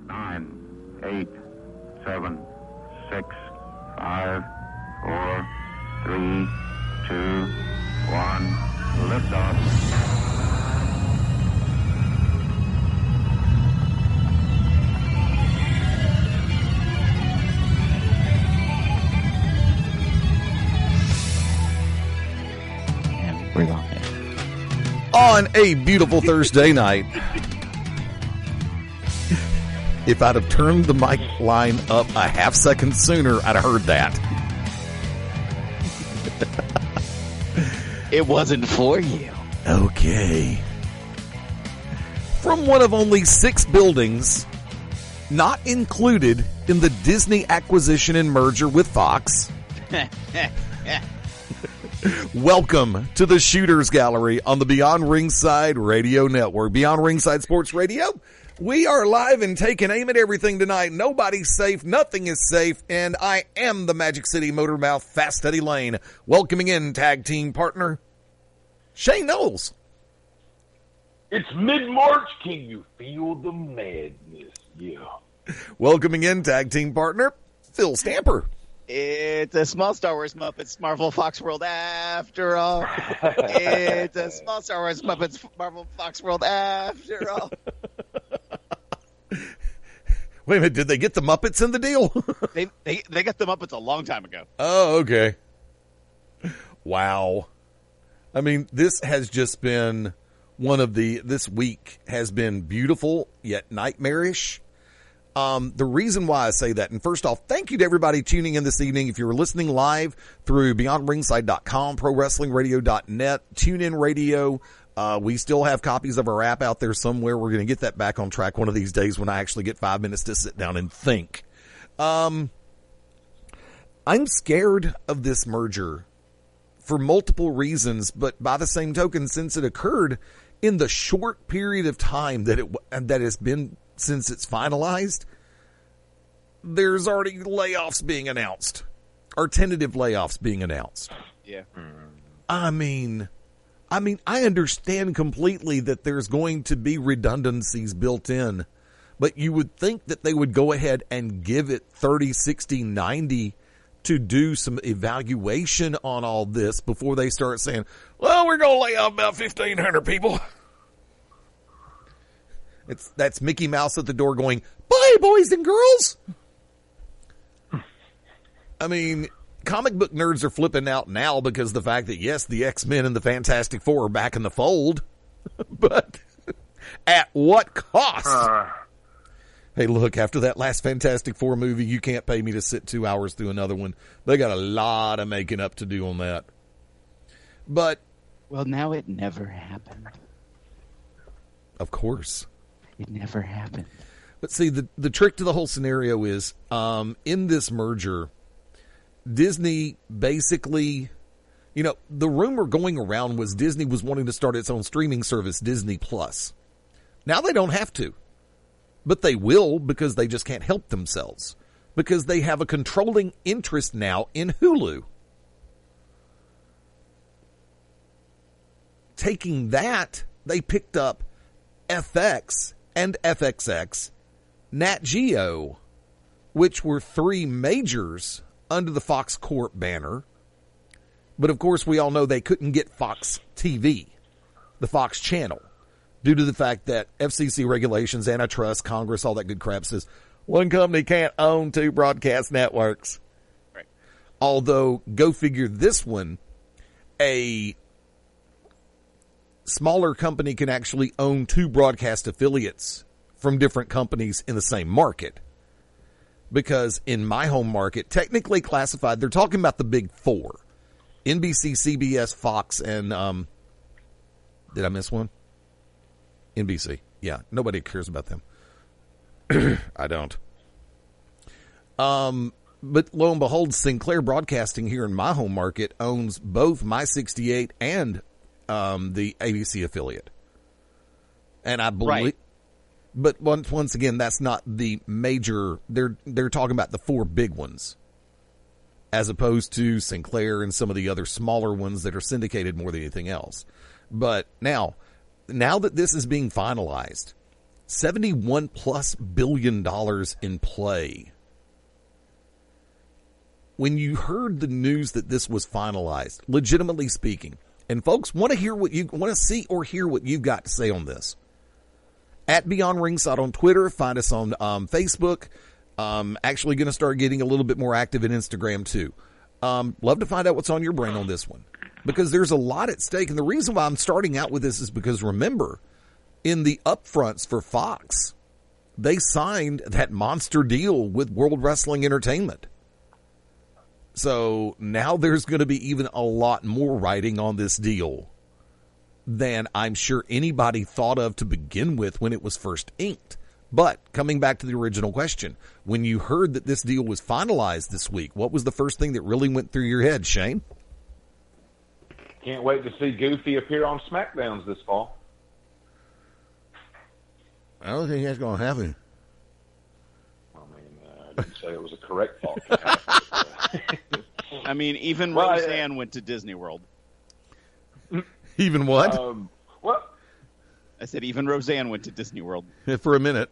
9, 8, 7, 6, 5, 4, 3, 2, 1. Liftoff. Bring on it. On a beautiful Thursday night, if I'd have turned the mic line up a half second sooner, I'd have heard that. It wasn't for you. Okay. From one of only 6 buildings not included in the Disney acquisition and merger with Fox. Welcome to the Shooters Gallery on the Beyond Ringside Radio Network. Beyond Ringside Sports Radio. We are live and taking aim at everything tonight. Nobody's safe. Nothing is safe. And I am the Magic City Motor Mouth, Fast Eddie Layne. Welcoming in tag team partner, Shane Noles. It's mid-March. Can you feel the madness? Yeah. Welcoming in tag team partner, Phil Stamper. It's a small Star Wars Muppets Marvel Fox World after all. It's a small Star Wars Muppets Marvel Fox World after all. Wait a minute, did they get the Muppets in the deal? They got the Muppets a long time ago. Oh, okay. Wow. I mean, this has just been this week has been beautiful yet nightmarish. The reason why I say that, and first off, thank you to everybody tuning in this evening. If you're listening live through beyondringside.com, prowrestlingradio.net, TuneIn Radio, we still have copies of our app out there somewhere. We're going to get that back on track one of these days when I actually get 5 minutes to sit down and think. I'm scared of this merger for multiple reasons, but by the same token, since it occurred in the short period of time that has been since it's finalized, there's already layoffs being announced, or tentative layoffs being announced. Yeah. I mean, I understand completely that there's going to be redundancies built in, but you would think that they would go ahead and give it 30, 60, 90 to do some evaluation on all this before they start saying, well, we're going to lay off about 1,500 people. That's Mickey Mouse at the door going, bye, boys and girls. I mean, comic book nerds are flipping out now because of the fact that, yes, the X-Men and the Fantastic Four are back in the fold. But at what cost? Hey, look, after that last Fantastic Four movie, you can't pay me to sit 2 hours through another one. They got a lot of making up to do on that. But, well, now it never happened. Of course. It never happened. But see, the trick to the whole scenario is, in this merger, Disney basically, the rumor going around was Disney was wanting to start its own streaming service, Disney Plus. Now they don't have to, but they will because they just can't help themselves, because they have a controlling interest now in Hulu. Taking that, they picked up FX and FXX, Nat Geo, which were 3 majors under the Fox Corp banner. But of course, we all know they couldn't get Fox TV, the Fox channel, due to the fact that FCC regulations, antitrust, Congress, all that good crap says one company can't own 2 broadcast networks. Right. Although, go figure this one, a smaller company can actually own 2 broadcast affiliates from different companies in the same market. Because in my home market, technically classified, they're talking about the big 4. NBC, CBS, Fox, and, did I miss one? NBC. Yeah, nobody cares about them. I don't. But lo and behold, Sinclair Broadcasting here in my home market owns both My 68 and the ABC affiliate. And I believe, right. But once again, that's not the major. They're talking about the 4 big ones, as opposed to Sinclair and some of the other smaller ones that are syndicated more than anything else. But now that this is being finalized, $71+ billion in play. When you heard the news that this was finalized, legitimately speaking, and folks want to hear what you want to see or hear what you've got to say on this. At Beyond Ringside on Twitter, find us on Facebook. Actually going to start getting a little bit more active in Instagram too. Love to find out what's on your brain on this one, because there's a lot at stake. And the reason why I'm starting out with this is because, remember, in the upfronts for Fox, they signed that monster deal with World Wrestling Entertainment. So now there's going to be even a lot more writing on this deal than I'm sure anybody thought of to begin with when it was first inked. But coming back to the original question, when you heard that this deal was finalized this week, what was the first thing that really went through your head, Shane? Can't wait to see Goofy appear on SmackDowns this fall. I don't think that's going to happen. I mean, I didn't say it was a correct thought. I mean, even Roseanne went to Disney World. Even what? What? I said even Roseanne went to Disney World. For a minute.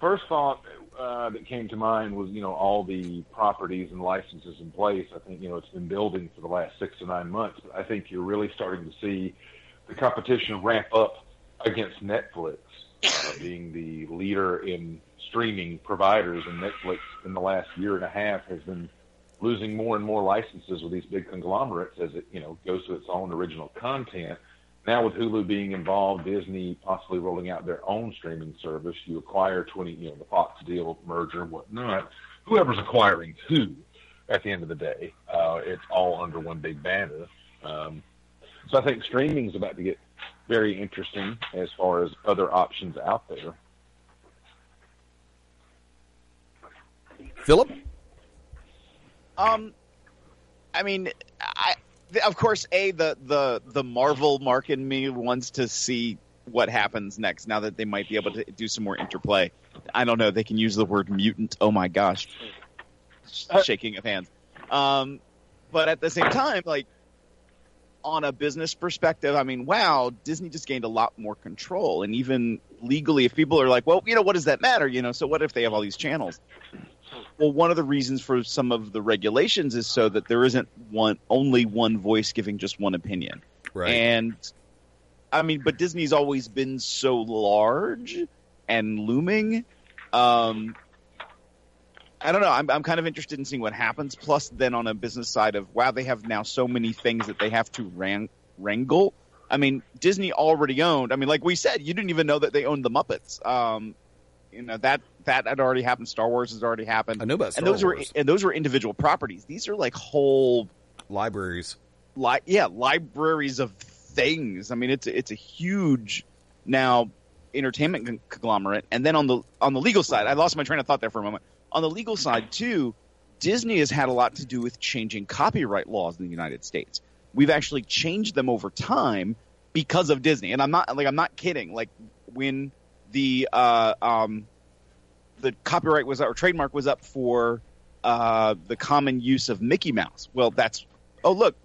First thought that came to mind was, all the properties and licenses in place. I think, it's been building for the last 6 to 9 months. But I think you're really starting to see the competition ramp up against Netflix, being the leader in streaming providers. And Netflix in the last year and a half has been losing more and more licenses with these big conglomerates as it, goes to its own original content. Now with Hulu being involved, Disney possibly rolling out their own streaming service, you acquire the Fox deal merger and whatnot. Whoever's acquiring who, at the end of the day, it's all under one big banner. So I think streaming is about to get very interesting as far as other options out there. Philip? I mean, of course, the Marvel mark in me wants to see what happens next. Now that they might be able to do some more interplay, I don't know. They can use the word mutant. Oh my gosh, shaking of hands. But at the same time, like on a business perspective, I mean, wow, Disney just gained a lot more control, and even legally, if people are like, well, what does that matter? So what if they have all these channels? Well, one of the reasons for some of the regulations is so that there isn't only one voice giving just one opinion. Right. And I mean, but Disney's always been so large and looming. I don't know. I'm kind of interested in seeing what happens. Plus, then on a business side of, wow, they have now so many things that they have to wrangle. I mean, Disney already owned. I mean, like we said, you didn't even know that they owned the Muppets. That had already happened. Star Wars has already happened. I know about Star Wars. Those were individual properties. These are like whole libraries. Libraries of things. I mean, it's a huge now entertainment conglomerate. And then on the legal side, I lost my train of thought there for a moment. On the legal side too, Disney has had a lot to do with changing copyright laws in the United States. We've actually changed them over time because of Disney. And I'm not kidding. Like when the copyright was or trademark was up for the common use of Mickey Mouse. Well,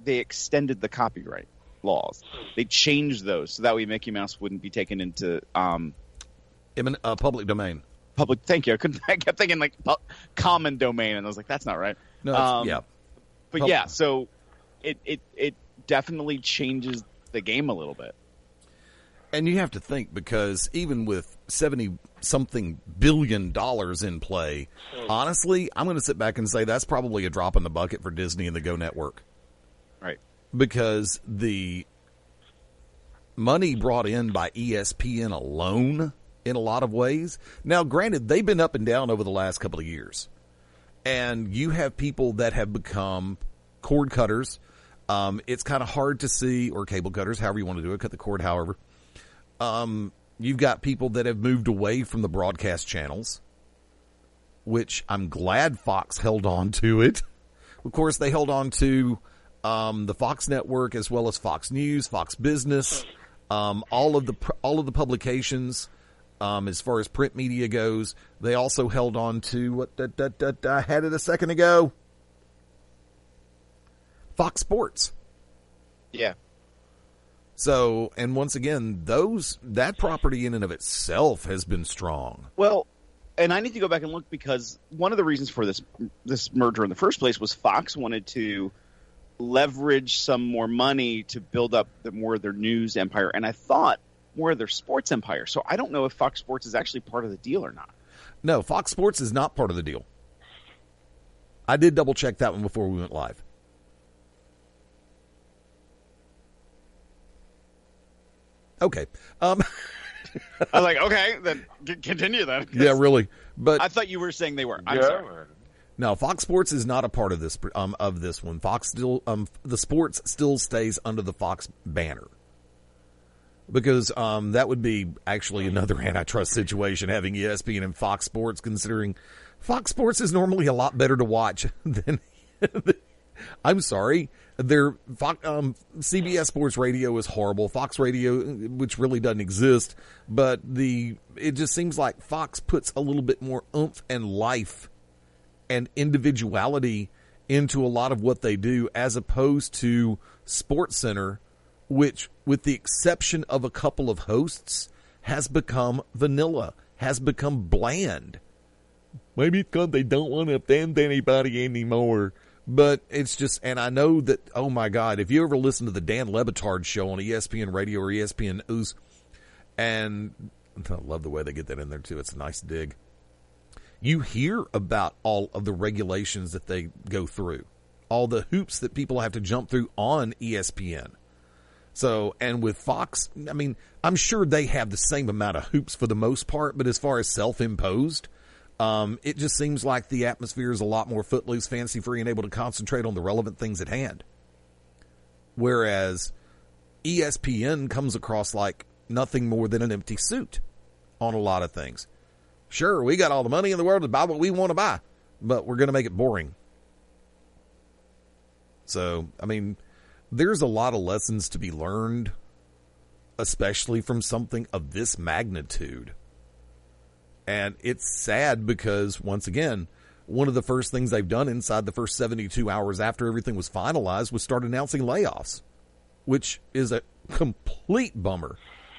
they extended the copyright laws. They changed those so that way Mickey Mouse wouldn't be taken into public domain. Public. Thank you. I kept thinking like common domain, and I was like, that's not right. No, yeah. But yeah, so it definitely changes the game a little bit. And you have to think, because even with $70-something billion in play, honestly, I'm going to sit back and say that's probably a drop in the bucket for Disney and the Go Network. Right. Because the money brought in by ESPN alone, in a lot of ways. Now, granted, they've been up and down over the last couple of years. And you have people that have become cord cutters. It's kind of hard to see, or cable cutters, however you want to do it, cut the cord however. You've got people that have moved away from the broadcast channels, which I'm glad Fox held on to it. Of course, they held on to the Fox network as well as Fox News, Fox Business, all of the publications. As far as print media goes, they also held on to I had it a second ago. Fox Sports. Yeah. So, and once again, that property in and of itself has been strong. Well, and I need to go back and look because one of the reasons for this merger in the first place was Fox wanted to leverage some more money to build up more of their news empire, and I thought more of their sports empire. So I don't know if Fox Sports is actually part of the deal or not. No, Fox Sports is not part of the deal. I did double check that one before we went live. Okay. I was like, okay, then continue then. Yeah, really. But I thought you were saying they were. I'm sorry. No, Fox Sports is not a part of this one. Fox still the sports still stays under the Fox banner. Because that would be actually another antitrust situation, having ESPN and Fox Sports, considering Fox Sports is normally a lot better to watch than I'm sorry. CBS Sports Radio is horrible. Fox Radio, which really doesn't exist, but it just seems like Fox puts a little bit more oomph and life and individuality into a lot of what they do, as opposed to SportsCenter, which, with the exception of a couple of hosts, has become vanilla, has become bland. Maybe it's because they don't want to offend anybody anymore. But it's just, and I know that, oh my God, if you ever listen to the Dan Le Batard show on ESPN Radio or ESPN News, and I love the way they get that in there too. It's a nice dig. You hear about all of the regulations that they go through, all the hoops that people have to jump through on ESPN. So, and with Fox, I mean, I'm sure they have the same amount of hoops for the most part, but as far as self-imposed, it just seems like the atmosphere is a lot more footloose, fancy-free, and able to concentrate on the relevant things at hand. Whereas ESPN comes across like nothing more than an empty suit on a lot of things. Sure, we got all the money in the world to buy what we want to buy, but we're going to make it boring. So, I mean, there's a lot of lessons to be learned, especially from something of this magnitude. And it's sad because, once again, one of the first things they've done inside the first 72 hours after everything was finalized was start announcing layoffs, which is a complete bummer.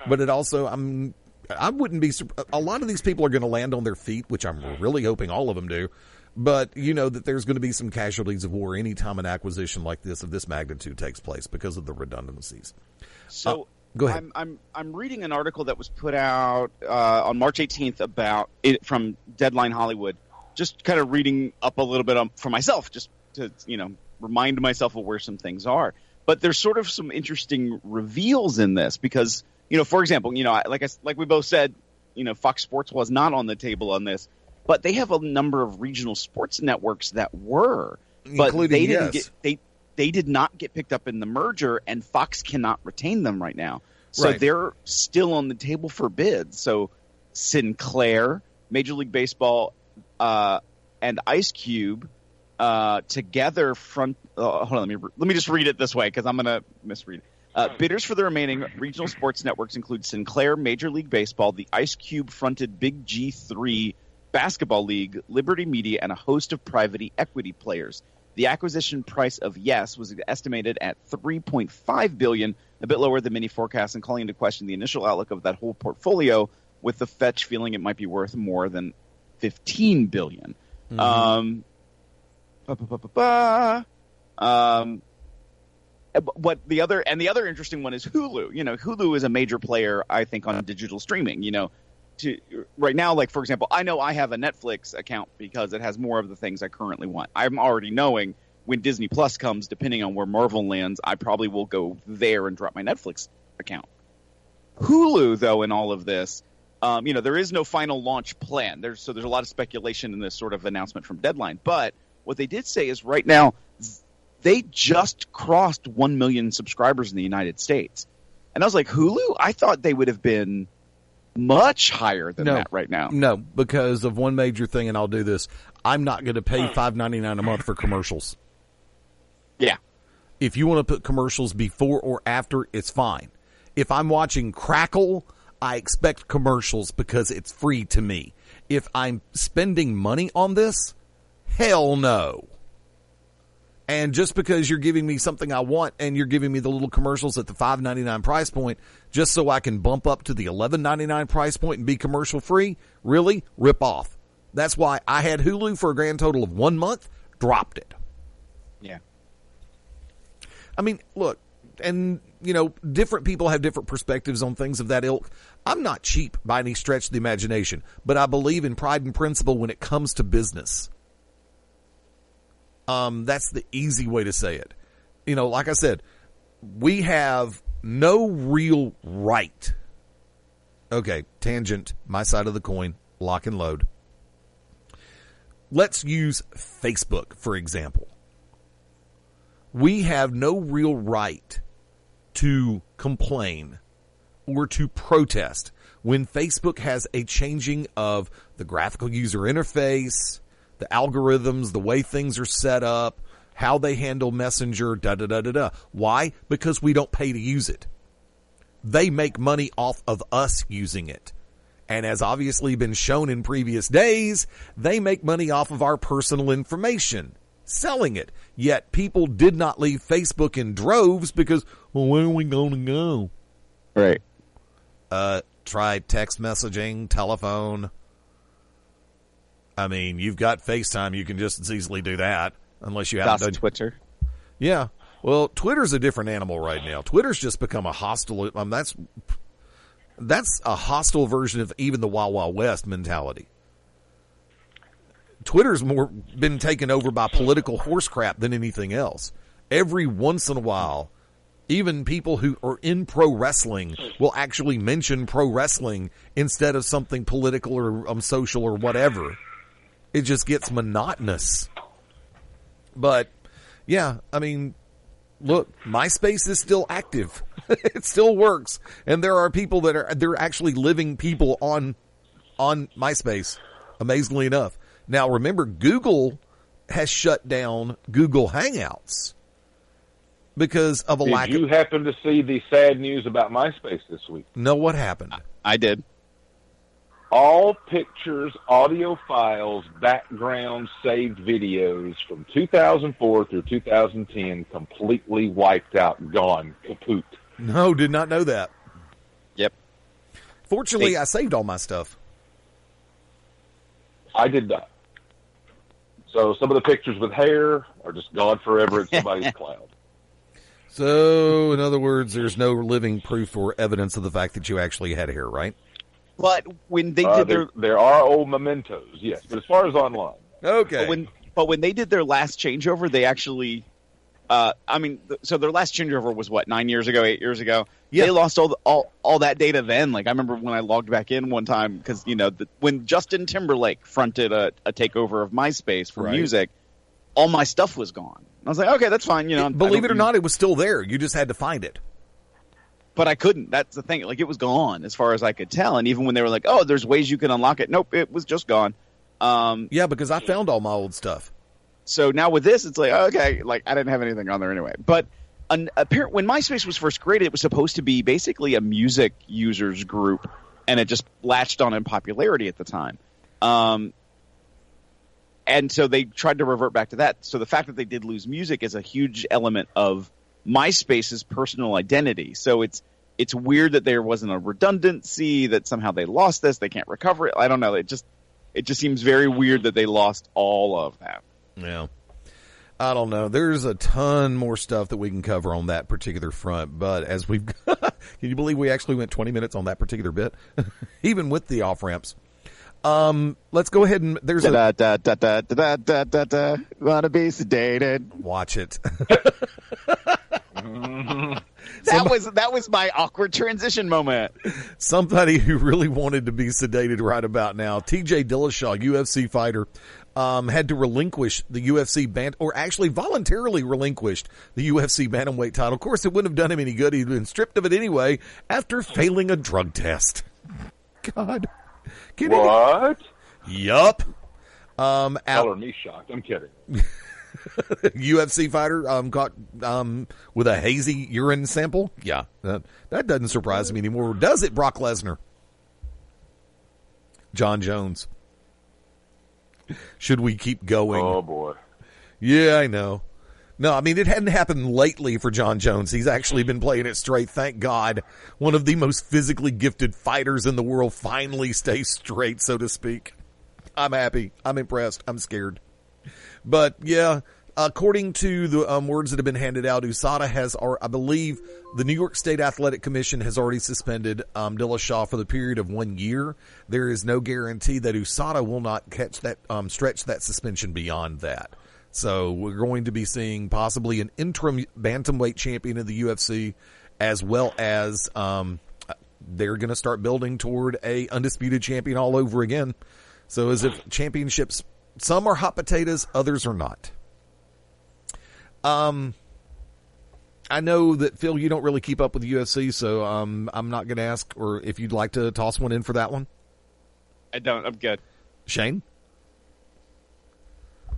But it also, I wouldn't be, a lot of these people are going to land on their feet, which I'm really hoping all of them do. But you know that there's going to be some casualties of war anytime an acquisition like this of this magnitude takes place because of the redundancies. So go ahead. I'm reading an article that was put out on March 18th about it from Deadline Hollywood. Just kind of reading up a little bit for myself, just to remind myself of where some things are. But there's sort of some interesting reveals in this because for example, like we both said, Fox Sports was not on the table on this, but they have a number of regional sports networks that were, but they didn't get they did not get picked up in the merger, and Fox cannot retain them right now. So they're still on the table for bids. So Sinclair, Major League Baseball, and Ice Cube together hold on, let me just read it this way because I'm going to misread. Bidders for the remaining regional sports networks include Sinclair, Major League Baseball, the Ice Cube-fronted Big G3 Basketball League, Liberty Media, and a host of private equity players. The acquisition price of Yes was estimated at $3.5 billion, a bit lower than many forecasts, and calling into question the initial outlook of that whole portfolio, with the Fetch feeling it might be worth more than $15 billion. Mm-hmm. What the other interesting one is Hulu. Hulu is a major player, I think, on digital streaming. Right now, like for example, I know I have a Netflix account because it has more of the things I currently want. I'm already knowing when Disney Plus comes, depending on where Marvel lands, I probably will go there and drop my Netflix account. Hulu, though, in all of this, there is no final launch plan. There's a lot of speculation in this sort of announcement from Deadline. But what they did say is right now they just crossed 1 million subscribers in the United States. And I was like, Hulu? I thought they would have been much higher than that right now. No, because of one major thing, and I'll do this. I'm not going to pay $5.99 a month for commercials. Yeah. If you want to put commercials before or after, it's fine. If I'm watching Crackle, I expect commercials because it's free to me. If I'm spending money on this, hell no. And just because you're giving me something I want and you're giving me the little commercials at the $5.99 price point just so I can bump up to the $11.99 price point and be commercial free, really? Rip off. That's why I had Hulu for a grand total of 1 month, dropped it. Yeah. I mean, look, and, you know, different people have different perspectives on things of that ilk. I'm not cheap by any stretch of the imagination, but I believe in pride and principle when it comes to business. That's the easy way to say it. You know, like I said, we have no real right. Okay, tangent, my side of the coin, lock and load. Let's use Facebook, for example. We have no real right to complain or to protest when Facebook has a changing of the graphical user interface, the algorithms, the way things are set up, how they handle Messenger, da-da-da-da-da. Why? Because we don't pay to use it. They make money off of us using it. And as obviously been shown in previous days, they make money off of our personal information, selling it. Yet people did not leave Facebook in droves because, well, where are we going to go? Right. Try text messaging, telephone. I mean, you've got FaceTime. You can just as easily do that unless you haven't done Twitter. Yeah. Well, Twitter's a different animal right now. Twitter's just become a hostile. That's a hostile version of even the Wild Wild West mentality. Twitter's more been taken over by political horse crap than anything else. Every once in a while, even people who are in pro wrestling will actually mention pro wrestling instead of something political or social or whatever. It just gets monotonous. But, yeah, I mean, look, MySpace is still active. It still works. And there are people they're actually living people on MySpace, amazingly enough. Now, remember, Google has shut down Google Hangouts because of a lack of... Did you happen to see the sad news about MySpace this week? No, what happened? I did. All pictures, audio files, background saved videos from 2004 through 2010 completely wiped out, gone, kaput. No, did not know that. Yep. Fortunately, I saved all my stuff. I did not. So some of the pictures with hair are just gone forever in somebody's cloud. So, in other words, there's no living proof or evidence of the fact that you actually had hair, right? But when they did there are old mementos, yes. But as far as online, okay. But when they did their last changeover, they actually, so their last changeover was what, 9 years ago, 8 years ago. Yeah. They lost all that data then. Like I remember when I logged back in one time because when Justin Timberlake fronted a takeover of MySpace for music, all my stuff was gone. I was like, okay, that's fine. Believe it or not, it was still there. You just had to find it. But I couldn't. That's the thing. Like, it was gone as far as I could tell. And even when they were like, oh, there's ways you can unlock it. Nope, it was just gone. Yeah, because I found all my old stuff. So now with this, it's like, okay, like I didn't have anything on there anyway. But apparently, when MySpace was first created, it was supposed to be basically a music users group. And it just latched on in popularity at the time. And so they tried to revert back to that. So the fact that they did lose music is a huge element of MySpace's personal identity. So it's weird that there wasn't a redundancy, that somehow they lost this, they can't recover it. I don't know. It just seems very weird that they lost all of that. Yeah. I don't know. There's a ton more stuff that we can cover on that particular front, but as we've can you believe we actually went 20 minutes on that particular bit? Even with the off ramps. Let's go ahead and there's wanna be sedated. Watch it. That was my awkward transition moment. Somebody who really wanted to be sedated right about now, TJ Dillashaw, UFC fighter, had to relinquish the UFC or actually voluntarily relinquished the UFC bantamweight title. Of course, it wouldn't have done him any good. He'd been stripped of it anyway after failing a drug test. God. What? Yup. Color me shocked. I'm kidding. UFC fighter caught with a hazy urine sample. Yeah, that doesn't surprise me anymore, does it, Brock Lesnar? John Jones. Should we keep going? Oh boy. Yeah, I know. No, I mean, it hadn't happened lately for John Jones. He's actually been playing it straight. Thank God. One of the most physically gifted fighters in the world finally stays straight, so to speak. I'm happy. I'm impressed. I'm scared. But, yeah, according to the words that have been handed out, USADA has, I believe, the New York State Athletic Commission has already suspended Dillashaw for the period of 1 year. There is no guarantee that USADA will not catch that, stretch that suspension beyond that. So we're going to be seeing possibly an interim bantamweight champion of the UFC, as well as they're going to start building toward a undisputed champion all over again. So as if championships, some are hot potatoes, others are not. I know that, Phil, you don't really keep up with the UFC, so I'm not going to ask, or if you'd like to toss one in for that one. I don't. I'm good. Shane?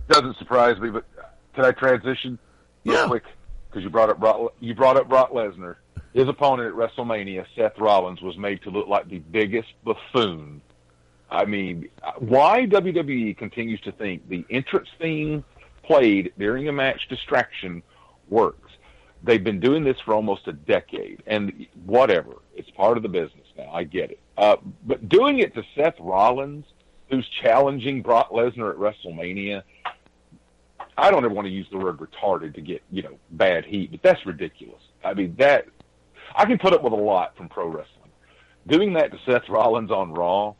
Doesn't surprise me, but can I transition real quick? Because you brought up Brock Lesnar. His opponent at WrestleMania, Seth Rollins, was made to look like the biggest buffoon. I mean, why WWE continues to think the entrance theme played during a match distraction works. They've been doing this for almost a decade, and whatever. It's part of the business now. I get it. But doing it to Seth Rollins, who's challenging Brock Lesnar at WrestleMania, I don't ever want to use the word retarded to get, bad heat, but that's ridiculous. I mean, that I can put up with a lot from pro wrestling. Doing that to Seth Rollins on Raw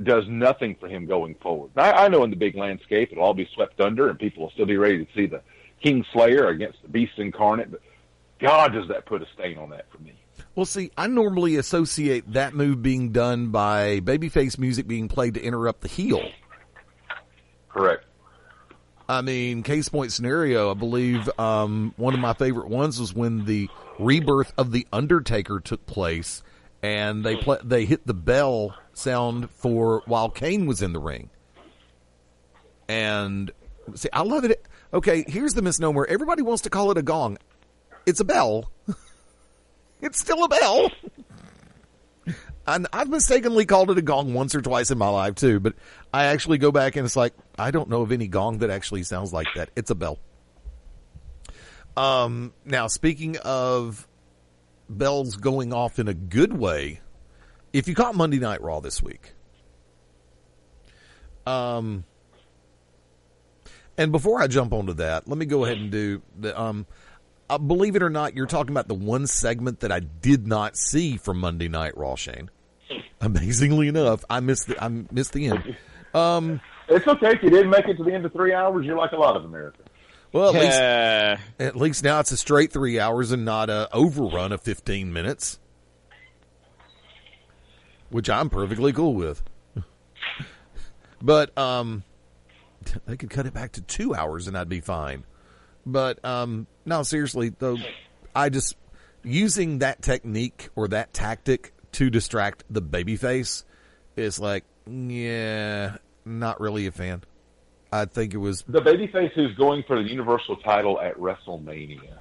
does nothing for him going forward. Now, I know in the big landscape it'll all be swept under and people will still be ready to see the King Slayer against the Beast Incarnate, but God, does that put a stain on that for me. Well, see, I normally associate that move being done by babyface music being played to interrupt the heel. Correct. I mean, case point scenario, I believe one of my favorite ones was when the rebirth of The Undertaker took place, and they hit the bell sound for while Kane was in the ring. And see, I love it. Okay, here's the misnomer. Everybody wants to call it a gong. It's a bell. It's still a bell. And I've mistakenly called it a gong once or twice in my life too, but I actually go back and it's like, I don't know of any gong that actually sounds like that. It's a bell. Now, speaking of bells going off in a good way, if you caught Monday Night Raw this week, and before I jump onto that, let me go ahead and do the, believe it or not, you're talking about the one segment that I did not see from Monday Night Raw, Shane. Amazingly enough, I missed the end. It's okay if you didn't make it to the end of 3 hours. You're like a lot of Americans. Well, at least now it's a straight 3 hours and not a overrun of 15 minutes, which I'm perfectly cool with. But they could cut it back to 2 hours and I'd be fine. But no, seriously though, I just using that technique or that tactic to distract the babyface is like, yeah, not really a fan. I think it was the babyface who's going for the Universal title at WrestleMania.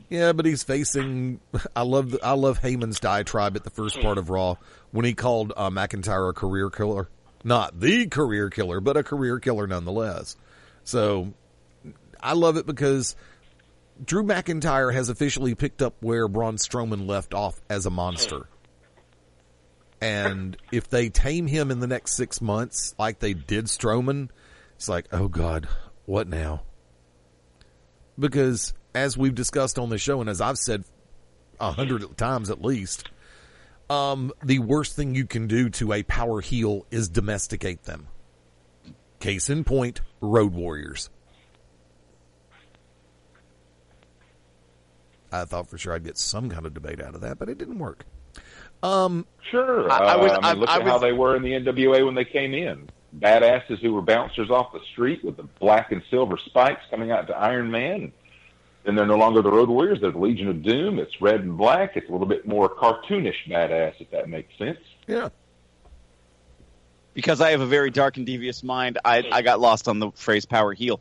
Yeah, but he's facing. I love Heyman's diatribe at the first part of Raw when he called McIntyre a career killer, not the career killer, but a career killer nonetheless. So I love it because Drew McIntyre has officially picked up where Braun Strowman left off as a monster. And if they tame him in the next 6 months, like they did Strowman, it's like, oh God, what now? Because as we've discussed on the show, and as I've said 100 times at least, the worst thing you can do to a power heel is domesticate them. Case in point, Road Warriors. I thought for sure I'd get some kind of debate out of that, but it didn't work. Sure. Look at how they were in the NWA when they came in. Badasses who were bouncers off the street with the black and silver spikes coming out to Iron Man. Then they're no longer the Road Warriors. They're the Legion of Doom. It's red and black. It's a little bit more cartoonish badass, if that makes sense. Yeah. Because I have a very dark and devious mind, I got lost on the phrase power heel.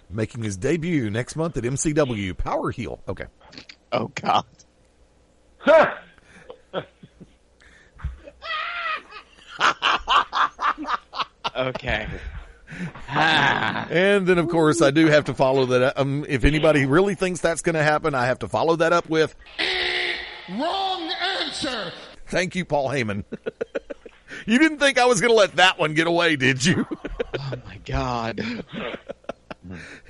Making his debut next month at MCW. Power heel. Okay. Oh, God. Okay. And then, of course, I do have to follow that. If anybody really thinks that's going to happen, I have to follow that up with wrong answer. Thank you, Paul Heyman. You didn't think I was going to let that one get away, did you? Oh my God.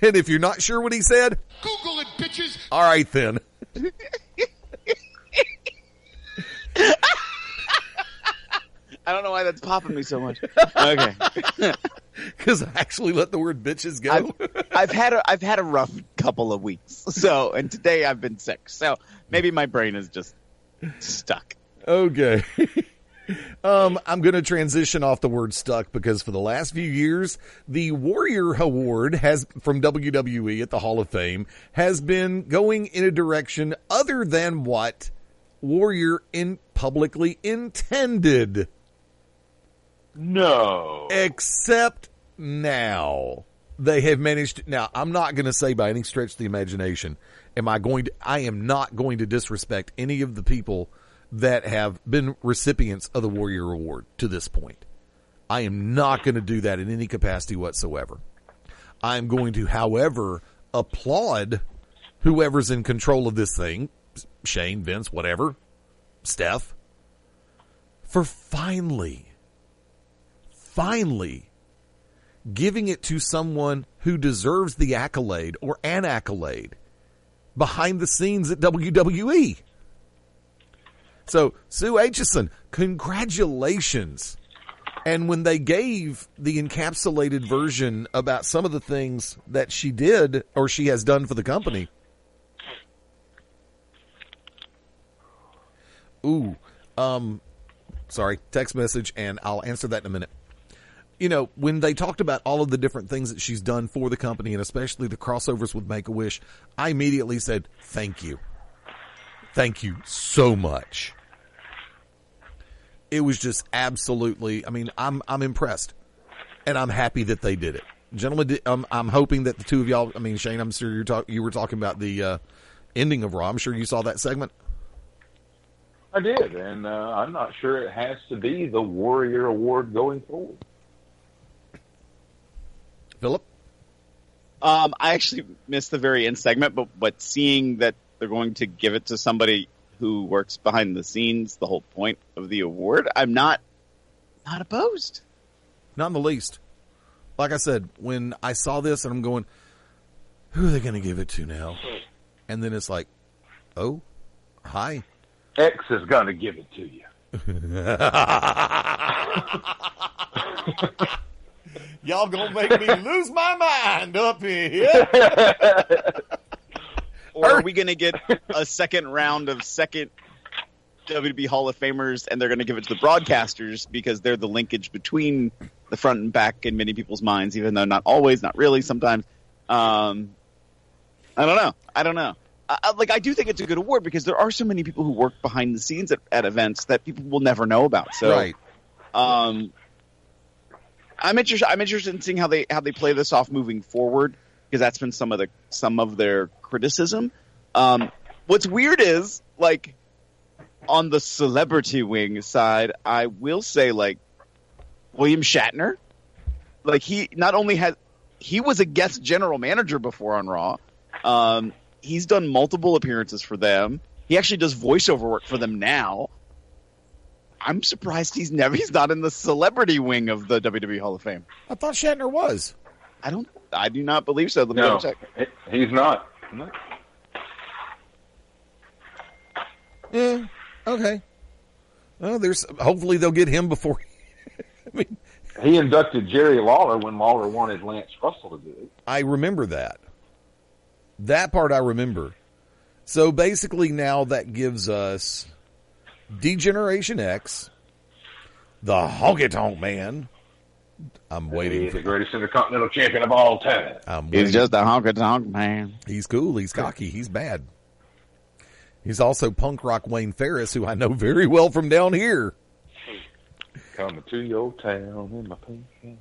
And if you're not sure what he said, Google it, bitches. all right then. I don't know why that's popping me so much. Okay. Because I actually let the word bitches go. I've had a rough couple of weeks. And today I've been sick. So maybe my brain is just stuck. Okay. I'm going to transition off the word stuck because for the last few years, the Warrior Award from WWE at the Hall of Fame has been going in a direction other than what Warrior publicly intended. No. Except now they have managed. Now, I'm not going to say by any stretch of the imagination, I am not going to disrespect any of the people that have been recipients of the Warrior Award to this point. I am not going to do that in any capacity whatsoever. I'm going to, however, applaud whoever's in control of this thing, Shane, Vince, whatever, Steph, for finally giving it to someone who deserves the accolade or an accolade behind the scenes at WWE. So, Sue Aitchison, congratulations. And when they gave the encapsulated version about some of the things that she did or she has done for the company. Sorry, text message, and I'll answer that in a minute. You know, when they talked about all of the different things that she's done for the company and especially the crossovers with Make-A-Wish, I immediately said, thank you. Thank you so much. It was just absolutely, I mean, I'm impressed and I'm happy that they did it. Gentlemen, I'm hoping that the two of y'all, I mean, Shane, I'm sure you were talking about the ending of Raw. I'm sure you saw that segment. I did, and I'm not sure it has to be the Warrior Award going forward. Philip? I actually missed the very end segment, but seeing that they're going to give it to somebody who works behind the scenes, the whole point of the award, I'm not opposed. Not in the least. Like I said, when I saw this and I'm going, who are they going to give it to now? And then it's like, oh, hi. X is going to give it to you. Y'all going to make me lose my mind up here. Or are we going to get a second round of second WWE Hall of Famers, and they're going to give it to the broadcasters because they're the linkage between the front and back in many people's minds, even though not always, not really, sometimes. I don't know. I do think it's a good award because there are so many people who work behind the scenes at events that people will never know about. So, right. I'm interested in seeing how they play this off moving forward because that's been some of their criticism. What's weird is like on the celebrity wing side, I will say like William Shatner, like he was a guest general manager before on Raw. He's done multiple appearances for them. He actually does voiceover work for them now. I'm surprised he's not in the celebrity wing of the WWE Hall of Fame. I thought Shatner was. I do not believe so. Let me double check. He's not. Yeah. Okay. Well, hopefully they'll get him before. I mean, he inducted Jerry Lawler when Lawler wanted Lance Russell to do it. I remember that. That part I remember. So basically now that gives us D-Generation X, the Honky Tonk Man. I'm waiting He's for the greatest Intercontinental Champion of all time. He's just a Honky Tonk Man. He's cool. He's cocky. He's bad. He's also punk rock Wayne Ferris, who I know very well from down here. Coming to your town in my pink hand.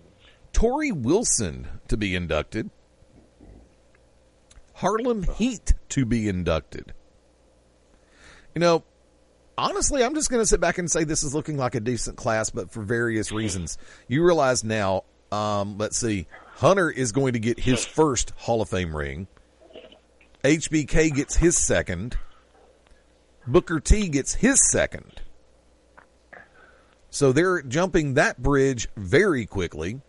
Tori Wilson to be inducted. Harlem Heat to be inducted. You know, honestly, I'm just going to sit back and say this is looking like a decent class, but for various reasons. You realize now Let's see. Hunter is going to get his first Hall of Fame ring. HBK gets his second. Booker T gets his second. So they're jumping that bridge very quickly.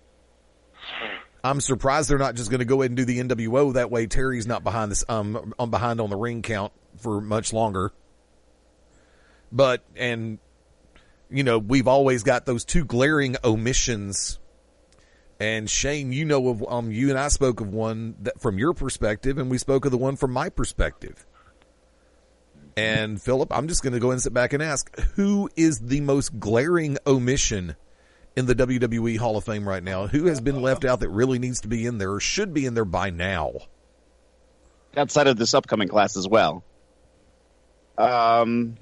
I'm surprised they're not just going to go ahead and do the NWO. That way Terry's not behind this behind on the ring count for much longer. But, and, you know, we've always got those two glaring omissions. And Shane, you know of you and I spoke of one that from your perspective, and we spoke of the one from my perspective. And Philip, I'm just going to go and sit back and ask, who is the most glaring omission in the WWE Hall of Fame right now? Who has been left out that really needs to be in there or should be in there by now? Outside of this upcoming class as well. I'm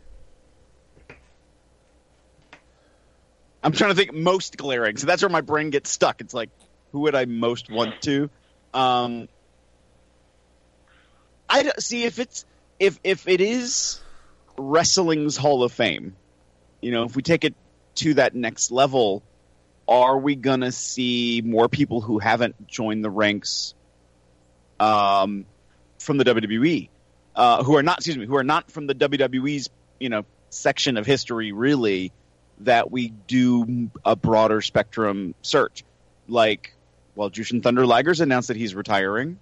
trying to think most glaring. So that's where my brain gets stuck. It's like, who would I most want to? I see if it is wrestling's Hall of Fame, you know, if we take it to that next level, are we gonna see more people who haven't joined the ranks from the WWE, who are not from the WWE's, you know, section of history really, that we do a broader spectrum search? Like, well, Jushin Thunder Liger's announced that he's retiring.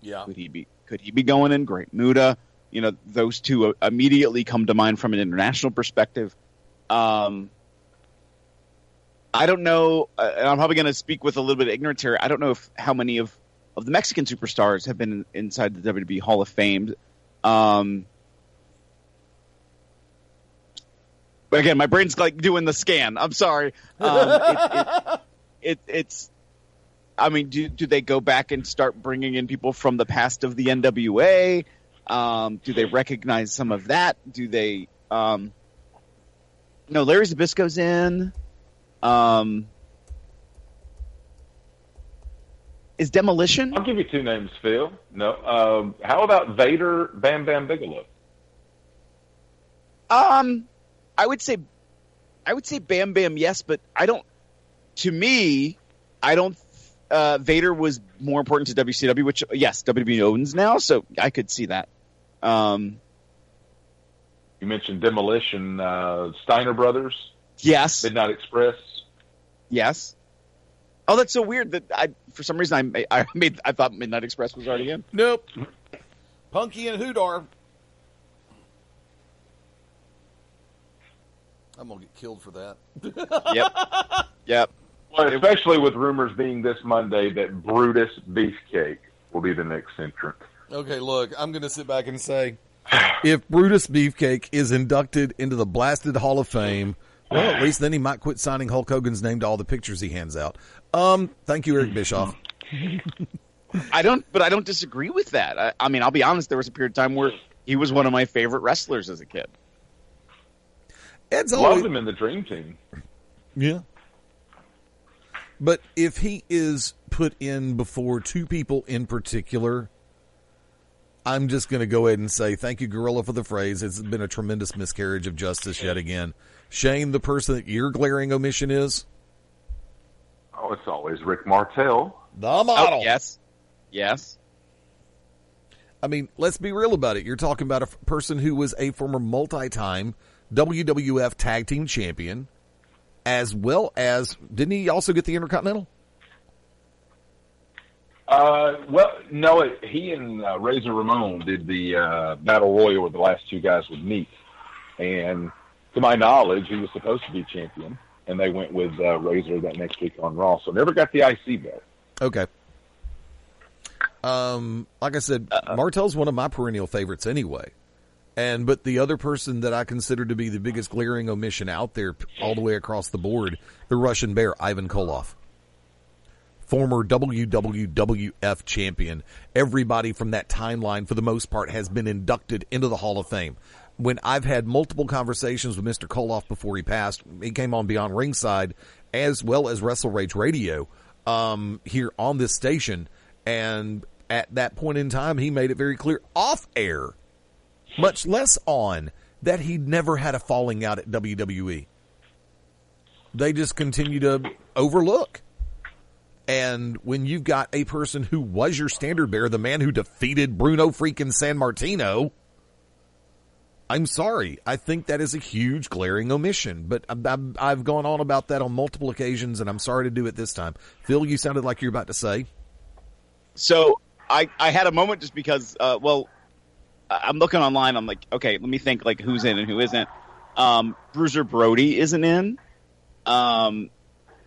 Yeah. Could he be going in? Great Muta. You know, those two immediately come to mind from an international perspective. I don't know, and I'm probably going to speak with a little bit of ignorance here. I don't know how many of the Mexican superstars have been inside the WWE Hall of Fame. But again, my brain's like doing the scan. I'm sorry. It's. I mean, do they go back and start bringing in people from the past of the NWA? Do they recognize some of that? Do they? No, Larry Zbyszko's in. Is Demolition? I'll give you two names, Phil. No. How about Vader, Bam Bam Bigelow? I would say Bam Bam, yes, but I don't. To me, I don't. Vader was more important to WCW, which yes, WWE owns now, so I could see that. You mentioned Demolition, Steiner Brothers. Yes. Midnight Express. Yes. Oh, that's so weird that for some reason I thought Midnight Express was already in. Nope. Punky and Hoodar. I'm going to get killed for that. Yep. Well, especially with rumors being this Monday that Brutus Beefcake will be the next entrant. Okay, look, I'm going to sit back and say, if Brutus Beefcake is inducted into the blasted Hall of Fame, well, at least then he might quit signing Hulk Hogan's name to all the pictures he hands out. Thank you, Eric Bischoff. I don't disagree with that. I mean, I'll be honest, there was a period of time where he was one of my favorite wrestlers as a kid. Ed's loved him in the Dream Team. Yeah. But if he is put in before two people in particular, I'm just going to go ahead and say thank you, Gorilla, for the phrase. It's been a tremendous miscarriage of justice yet again. Shane, the person that your glaring omission is? Oh, it's always Rick Martel. The model. Oh, yes. Yes. I mean, let's be real about it. You're talking about a person who was a former multi-time WWF Tag Team Champion, as well as, didn't he also get the Intercontinental? Well, no, he and Razor Ramon did the Battle Royal where the last two guys would meet. And to my knowledge, he was supposed to be champion, and they went with Razor that next week on Raw. So never got the IC belt. Okay. Like I said, Martel's one of my perennial favorites anyway. But the other person that I consider to be the biggest glaring omission out there all the way across the board, the Russian Bear, Ivan Koloff. Former WWF champion. Everybody from that timeline, for the most part, has been inducted into the Hall of Fame. When I've had multiple conversations with Mr. Koloff before he passed, he came on Beyond Ringside, as well as Wrestle Rage Radio, here on this station. And at that point in time, he made it very clear off air, much less on, that he'd never had a falling out at WWE. They just continue to overlook. And when you've got a person who was your standard bearer, the man who defeated Bruno freaking San Martino, I'm sorry. I think that is a huge glaring omission. But I've gone on about that on multiple occasions, and I'm sorry to do it this time. Phil, you sounded like you were about to say. So I had a moment just because, I'm looking online. I'm like, okay, let me think like who's in and who isn't. Bruiser Brody isn't in.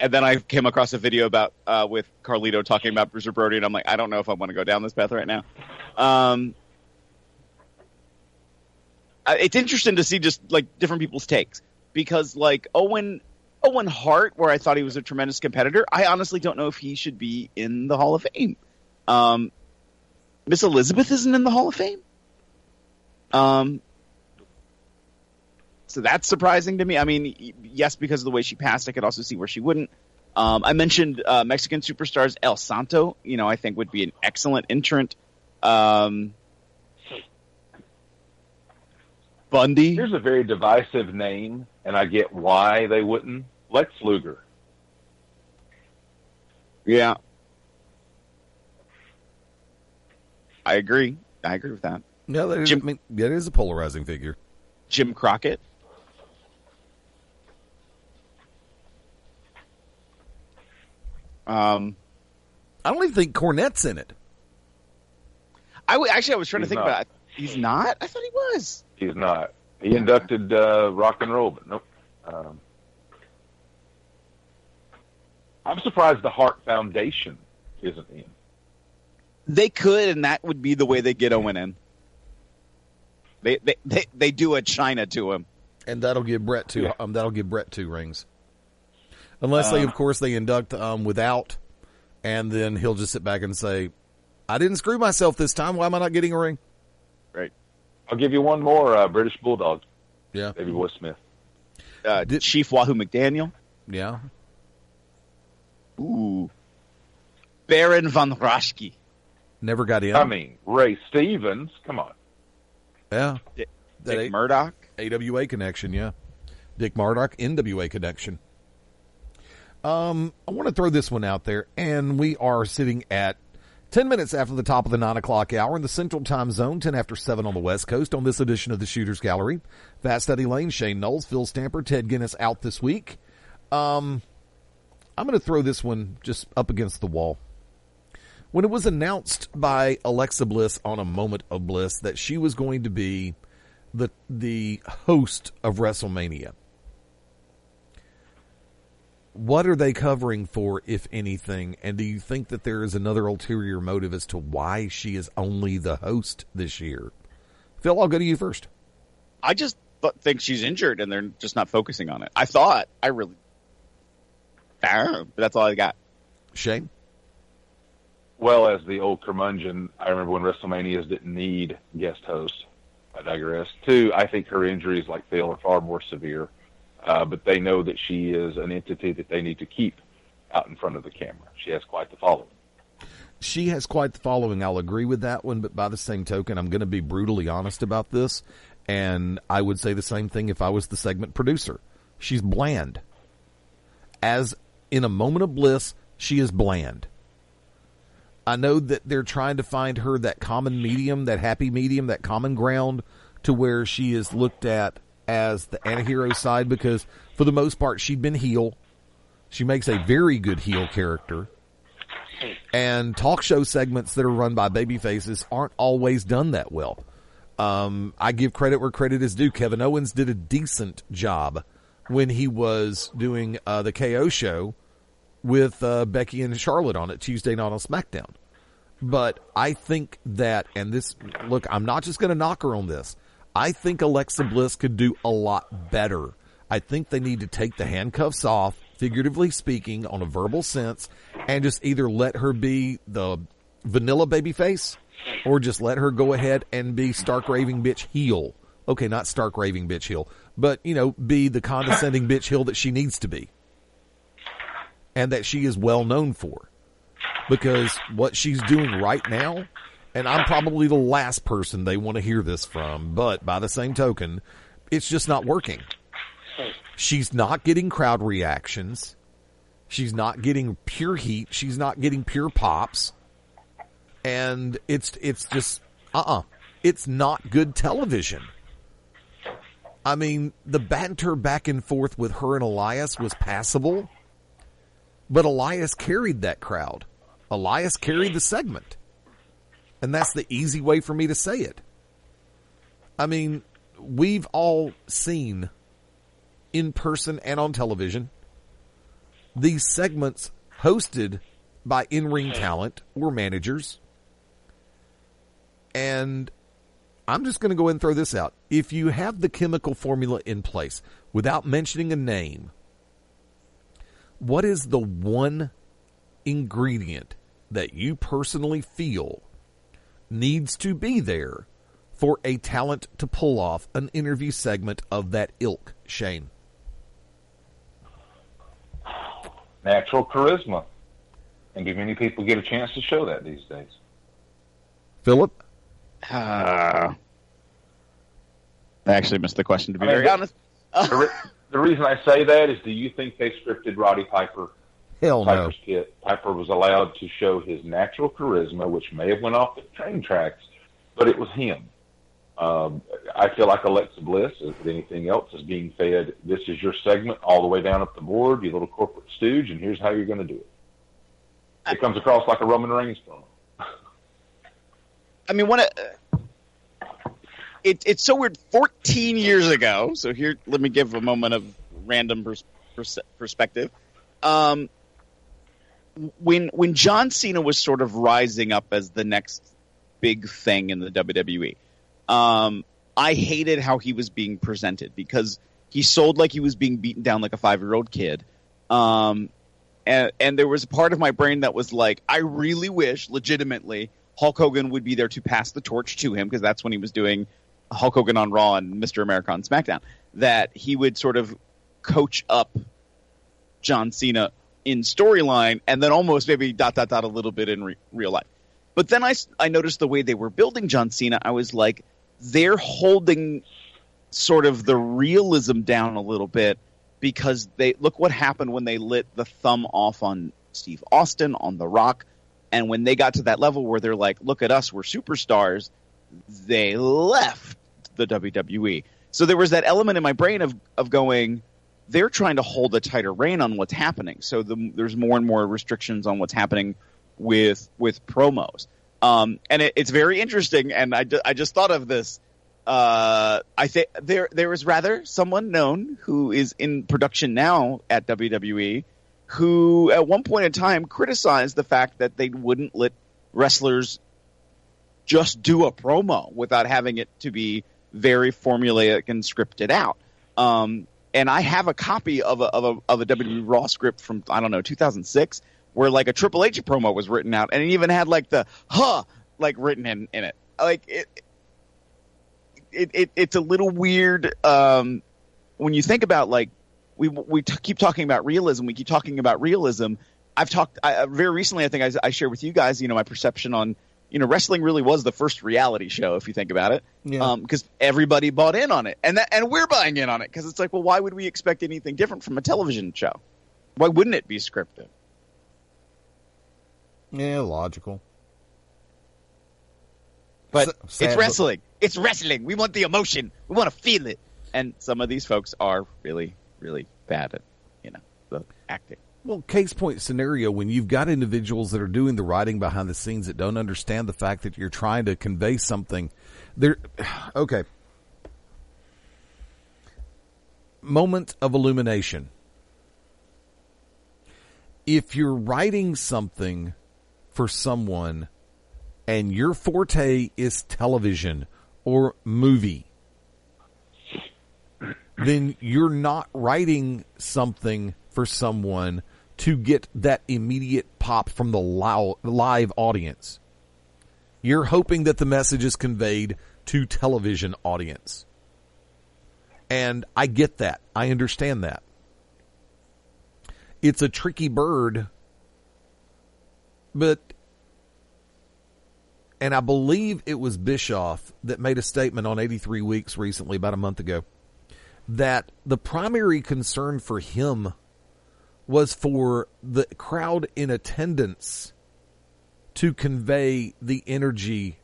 And then I came across a video about with Carlito talking about Bruiser Brody, and I'm like, I don't know if I want to go down this path right now. It's interesting to see just like different people's takes, because like Owen Hart, where I thought he was a tremendous competitor, I honestly don't know if he should be in the Hall of Fame. Miss Elizabeth isn't in the Hall of Fame. So that's surprising to me. I mean, yes, because of the way she passed, I could also see where she wouldn't. I mentioned Mexican superstars. El Santo, I think would be an excellent entrant. Bundy. Here's a very divisive name, and I get why they wouldn't. Lex Luger. Yeah. I agree with that. Yeah, that is a polarizing figure. Jim Crockett. I don't even think Cornette's in it. I was trying to think about it. He's not? I thought he was. He's not. He inducted rock and roll, but nope. I'm surprised the Hart Foundation isn't in. They could, and that would be the way they get Owen in. They do a China to him, and that'll give Brett two. That'll give Brett 2 rings, unless they, of course, they induct without, and then he'll just sit back and say, "I didn't screw myself this time. Why am I not getting a ring?" Right. I'll give you one more. British Bulldog. Yeah. Davey Boy Smith. Chief Wahoo McDaniel. Yeah. Ooh. Baron von Raschke. Never got in. I mean, Ray Stevens. Come on. Yeah. Dick Murdoch. AWA connection, yeah. Dick Murdoch, NWA connection. I want to throw this one out there, and we are sitting at 10 minutes after the top of the 9 o'clock hour in the Central Time Zone, 10 after 7 on the West Coast on this edition of the Shooter's Gallery. Fast Eddie Layne, Shane Noles, Phil Stamper, Ted Guinness out this week. I'm going to throw this one just up against the wall. When it was announced by Alexa Bliss on A Moment of Bliss that she was going to be the host of WrestleMania, what are they covering for, if anything? And do you think that there is another ulterior motive as to why she is only the host this year? Phil, I'll go to you first. I just think she's injured, and they're just not focusing on it. But that's all I got. Shane? Well, as the old curmudgeon, I remember when WrestleManias didn't need guest hosts. I digress. 2, I think her injuries, like Phil, are far more severe. But they know that she is an entity that they need to keep out in front of the camera. She has quite the following. She has quite the following. I'll agree with that one, but by the same token, I'm going to be brutally honest about this, and I would say the same thing if I was the segment producer. She's bland. As in A Moment of Bliss, she is bland. I know that they're trying to find her that common medium, that happy medium, that common ground to where she is looked at as the anti-hero side, because for the most part she'd been heel. She makes a very good heel character. And talk show segments that are run by babyfaces aren't always done that well. I give credit where credit is due. Kevin Owens did a decent job when he was doing the KO show with Becky and Charlotte on it Tuesday night on SmackDown. But I think that, and this, look, I'm not just going to knock her on this. I think Alexa Bliss could do a lot better. I think they need to take the handcuffs off, figuratively speaking, on a verbal sense, and just either let her be the vanilla babyface, or just let her go ahead and be stark raving bitch heel. Okay, not stark raving bitch heel, but, be the condescending bitch heel that she needs to be. And that she is well known for. Because what she's doing right now, and I'm probably the last person they want to hear this from, but by the same token, it's just not working. She's not getting crowd reactions. She's not getting pure heat. She's not getting pure pops. And it's just, it's not good television. I mean, the banter back and forth with her and Elias was passable, but Elias carried that crowd. Elias carried the segment. And that's the easy way for me to say it. I mean, we've all seen in person and on television these segments hosted by in-ring talent or managers. And I'm just going to go ahead and throw this out. If you have the chemical formula in place, without mentioning a name, what is the one ingredient that you personally feel needs to be there for a talent to pull off an interview segment of that ilk, Shane? Natural charisma. And do many people get a chance to show that these days? Philip? I actually missed the question, to be very honest. The reason I say that is, do you think they scripted Roddy Piper? Hell no. Piper's kid. Piper was allowed to show his natural charisma, which may have went off the train tracks, but it was him. I feel like Alexa Bliss, if anything else, is being fed, this is your segment all the way down up the board, you little corporate stooge, and here's how you're going to do it. It comes across like a Roman Reigns promo. I mean, it's so weird. 14 years ago, so here, let me give a moment of random perspective. When John Cena was sort of rising up as the next big thing in the WWE, I hated how he was being presented because he sold like he was being beaten down like a 5-year-old kid. And there was a part of my brain that was like, I really wish, legitimately, Hulk Hogan would be there to pass the torch to him, because that's when he was doing Hulk Hogan on Raw and Mr. America on SmackDown, that he would sort of coach up John Cena in storyline and then almost maybe ... a little bit in real life. But then I noticed the way they were building John Cena. I was like, they're holding sort of the realism down a little bit, because they look what happened when they lit the thumb off on Steve Austin, on The Rock. And when they got to that level where they're like, look at us, we're superstars, they left the WWE. So there was that element in my brain of going, they're trying to hold a tighter rein on what's happening. So there's more and more restrictions on what's happening with promos. And it's very interesting. And I just thought of this. I think there is rather someone known who is in production now at WWE, who at one point in time criticized the fact that they wouldn't let wrestlers just do a promo without having it to be very formulaic and scripted out. And I have a copy of a WWE Raw script from, I don't know, 2006, where like a Triple H promo was written out, and it even had like the like written in it. Like it's a little weird when you think about, like, we keep talking about realism. We keep talking about realism. I've talked very recently. I think I shared with you guys, my perception on, wrestling really was the first reality show, if you think about it, because everybody bought in on it, and we're buying in on it, because it's like, well, why would we expect anything different from a television show? Why wouldn't it be scripted? Yeah, logical. But it's wrestling. It's wrestling. We want the emotion. We want to feel it. And some of these folks are really, really bad at, the acting. Well, case point scenario, when you've got individuals that are doing the writing behind the scenes that don't understand the fact that you're trying to convey something. Okay. Moment of illumination. If you're writing something for someone and your forte is television or movie, then you're not writing something for someone to get that immediate pop from the live audience. You're hoping that the message is conveyed to television audience. And I get that. I understand that. It's a tricky bird, and I believe it was Bischoff that made a statement on 83 Weeks recently, about a month ago, that the primary concern for him was for the crowd in attendance to convey the energy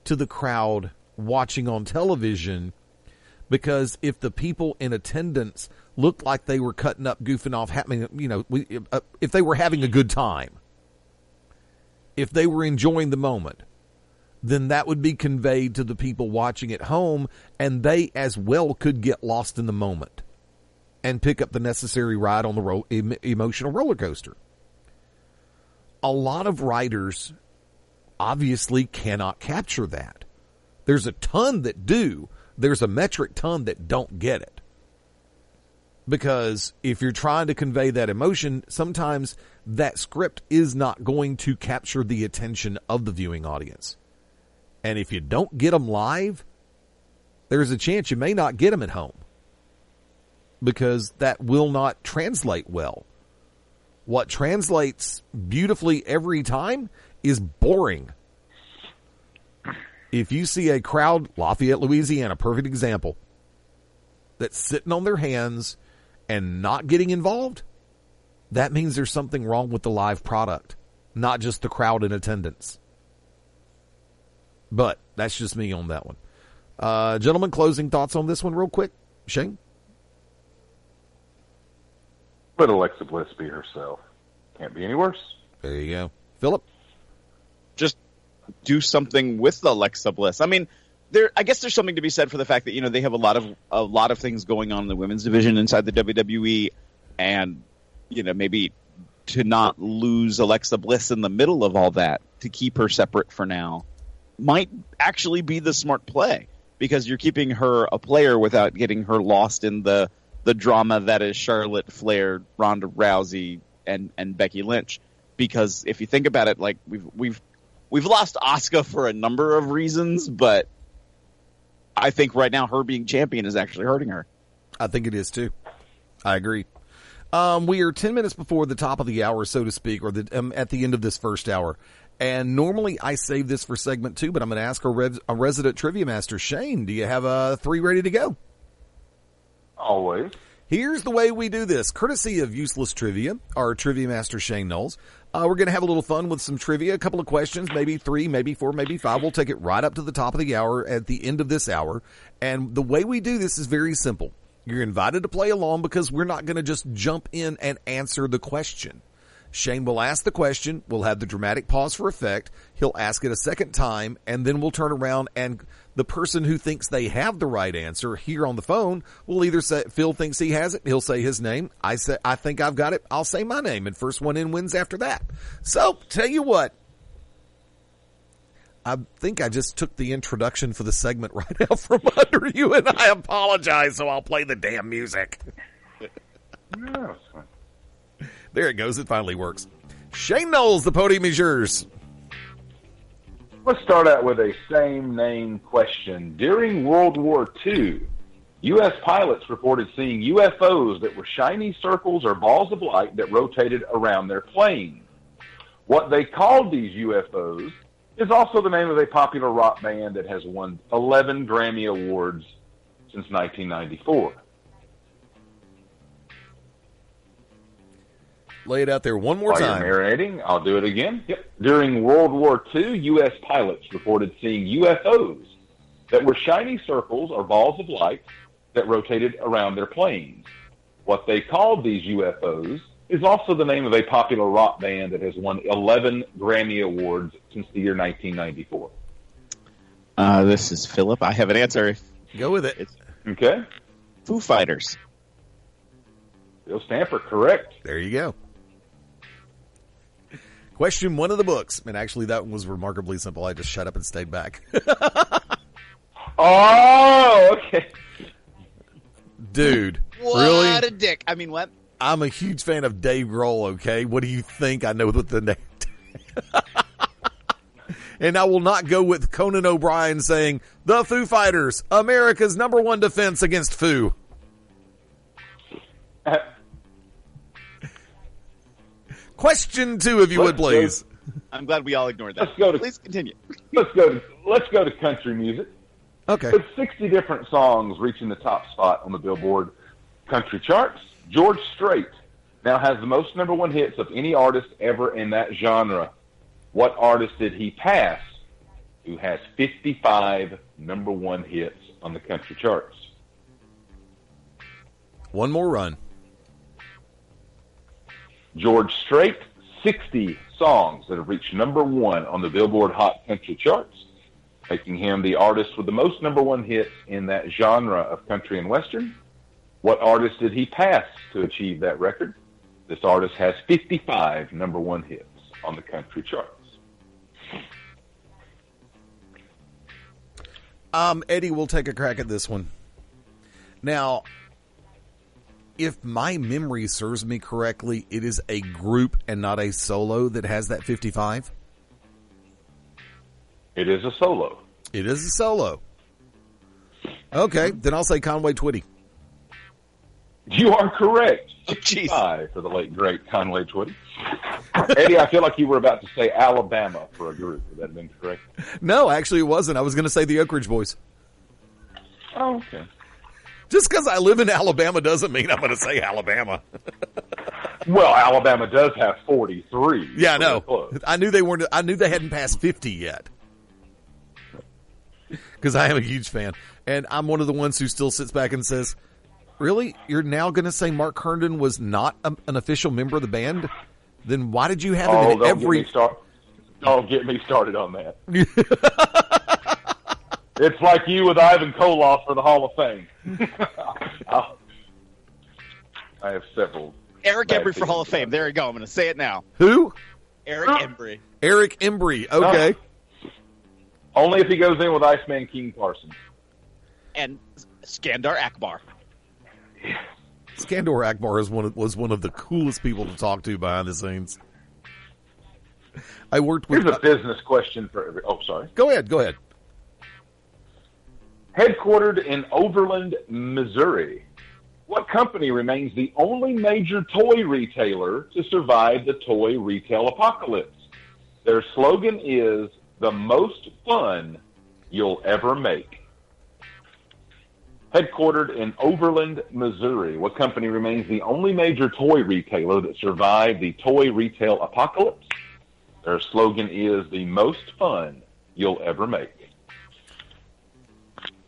to the crowd watching on television, because if the people in attendance looked like they were cutting up, goofing off, if they were having a good time, if they were enjoying the moment, then that would be conveyed to the people watching at home, and they as well could get lost in the moment and pick up the necessary ride on the emotional roller coaster. A lot of writers obviously cannot capture that. There's a ton that do. There's a metric ton that don't get it. Because if you're trying to convey that emotion, sometimes that script is not going to capture the attention of the viewing audience. And if you don't get them live, there's a chance you may not get them at home, because that will not translate well. What translates beautifully every time is boring. If you see a crowd, Lafayette, Louisiana, perfect example, that's sitting on their hands and not getting involved, that means there's something wrong with the live product, not just the crowd in attendance. But that's just me on that one. Gentlemen, closing thoughts on this one real quick. Shane? Let Alexa Bliss be herself. Can't be any worse. There you go. Philip? Just do something with Alexa Bliss. I mean, I guess there's something to be said for the fact that, they have a lot of things going on in the women's division inside the WWE, and maybe to not lose Alexa Bliss in the middle of all that, to keep her separate for now, might actually be the smart play, because you're keeping her a player without getting her lost in the drama that is Charlotte Flair, Ronda Rousey, and Becky Lynch. Because if you think about it, like we've lost Asuka for a number of reasons, but I think right now her being champion is actually hurting her. I think it is too. I agree. We are 10 minutes before the top of the hour, so to speak, or at the end of this first hour. And normally I save this for segment 2, but I'm going to ask our resident trivia master, Shane, do you have 3 ready to go? Always. Here's the way we do this. Courtesy of Useless Trivia, our trivia master, Shane Noles. We're going to have a little fun with some trivia, a couple of questions, maybe 3, maybe 4, maybe 5. We'll take it right up to the top of the hour at the end of this hour. And the way we do this is very simple. You're invited to play along, because we're not going to just jump in and answer the question. Shane will ask the question. We'll have the dramatic pause for effect. He'll ask it a second time, and then we'll turn around, and the person who thinks they have the right answer here on the phone will either say, Phil thinks he has it, he'll say his name. I think I've got it, I'll say my name, and first one in wins after that. So, tell you what, I think I just took the introduction for the segment right out from under you, and I apologize, so I'll play the damn music. No, it's fine. There it goes. It finally works. Shane Noles, the podium is yours. Let's start out with a same-name question. During World War II, U.S. pilots reported seeing UFOs that were shiny circles or balls of light that rotated around their plane. What they called these UFOs is also the name of a popular rock band that has won 11 Grammy Awards since 1994. Lay it out there one more While time. you're narrating, I'll do it again. Yep. During World War II, U.S. pilots reported seeing UFOs that were shiny circles or balls of light that rotated around their planes. What they called these UFOs is also the name of a popular rock band that has won 11 Grammy Awards since the year 1994. This is Philip. I have an answer. Go with it. Okay. Foo Fighters. Bill Stamper, correct. There you go. Question 1 of the books. And actually, that one was remarkably simple. I just shut up and stayed back. Oh, okay. Dude, What really? a dick. I mean, what? I'm a huge fan of Dave Grohl, okay? What do you think I know with the name? And I will not go with Conan O'Brien saying, the Foo Fighters, America's #1 defense against Foo. Question 2, if you would, please. I'm glad we all ignored that. Please continue. Let's go to country music. Okay. With 60 different songs reaching the top spot on the Billboard country charts, George Strait Now has the most number one hits of any artist ever in that genre. What artist did he pass who has 55 number one hits on the country charts? One more run. George Strait, 60 songs that have reached number one on the Billboard Hot Country charts, making him the artist with the most number one hits in that genre of country and western. What artist did he pass to achieve that record? This artist has 55 number one hits on the country charts. Eddie, we'll take a crack at this one. Now, if my memory serves me correctly, it is a group and not a solo that has that 55. It is a solo. It is a solo. Okay, then I'll say Conway Twitty. You are correct. Oh, jeez. 55 for the late, great Conway Twitty. Eddie, I feel like you were about to say Alabama for a group. Would that have been correct? No, actually it wasn't. I was going to say the Oak Ridge Boys. Oh, okay. Just because I live in Alabama doesn't mean I'm going to say Alabama. Well, Alabama does have 43. Yeah, I know. Close. I knew they hadn't passed 50 yet. Because I am a huge fan. And I'm one of the ones who still sits back and says, really? You're now going to say Mark Herndon was not an official member of the band? Then why did you have him in every... Don't get me started on that. It's like you with Ivan Koloff for the Hall of Fame. I have several. Eric Embry for Hall of Fame. There you go. I'm going to say it now. Who? Eric Embry. Eric Embry. Okay. No. Only if he goes in with Iceman King Parsons. And Skandar Akbar. Skandor Akbar was one of the coolest people to talk to behind the scenes. I worked with... Here's a business question for... Oh, sorry. Go ahead. Headquartered in Overland, Missouri, what company remains the only major toy retailer to survive the toy retail apocalypse? Their slogan is, the most fun you'll ever make. Headquartered in Overland, Missouri, what company remains the only major toy retailer that survived the toy retail apocalypse? Their slogan is, the most fun you'll ever make.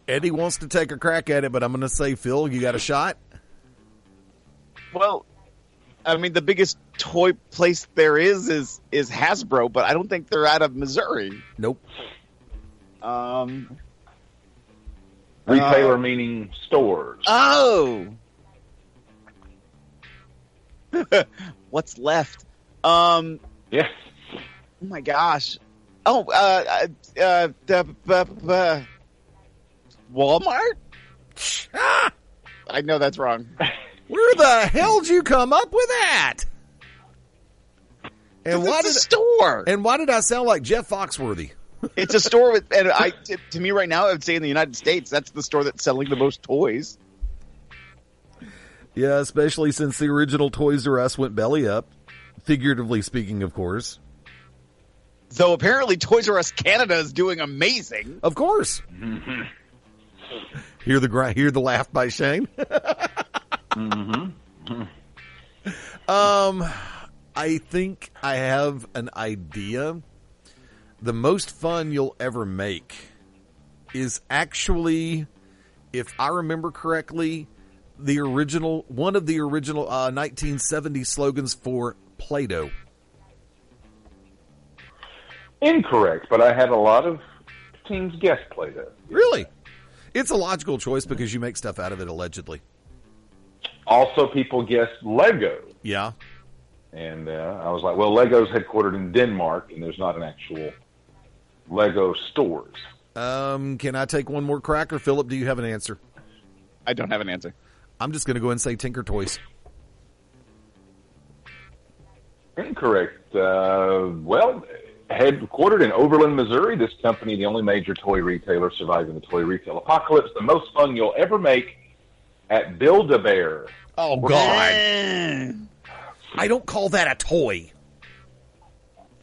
Eddie wants to take a crack at it, but I'm going to say, Phil, you got a shot? Well, I mean, the biggest toy place there is Hasbro, but I don't think they're out of Missouri. Nope. Retailer meaning stores. Oh! What's left? Yes. Oh my gosh. Oh, Walmart? I know that's wrong. Where the hell did you come up with that? And it's a store. And why did I sound like Jeff Foxworthy? It's a store with, and to me right now, I would say in the United States, that's the store that's selling the most toys. Yeah, especially since the original Toys R Us went belly up, figuratively speaking, of course. Though apparently Toys R Us Canada is doing amazing. Of course. Mm-hmm. Hear the laugh by Shane. Mm-hmm. I think I have an idea. The most fun you'll ever make is actually, if I remember correctly, one of the original 1970 slogans for Play-Doh. Incorrect, but I had a lot of teams guess Play-Doh. Really? It's a logical choice because you make stuff out of it, allegedly. Also, people guessed Lego. Yeah. And I was like, well, Lego's headquartered in Denmark, and there's not an actual Lego stores. Can I take one more crack, or Philip, do you have an answer? I don't have an answer. I'm just going to go ahead and say Tinker Toys. Incorrect. Well, headquartered in Overland, Missouri, this company, the only major toy retailer surviving the toy retail apocalypse, the most fun you'll ever make at Build-A-Bear. Oh, God. I don't call that a toy.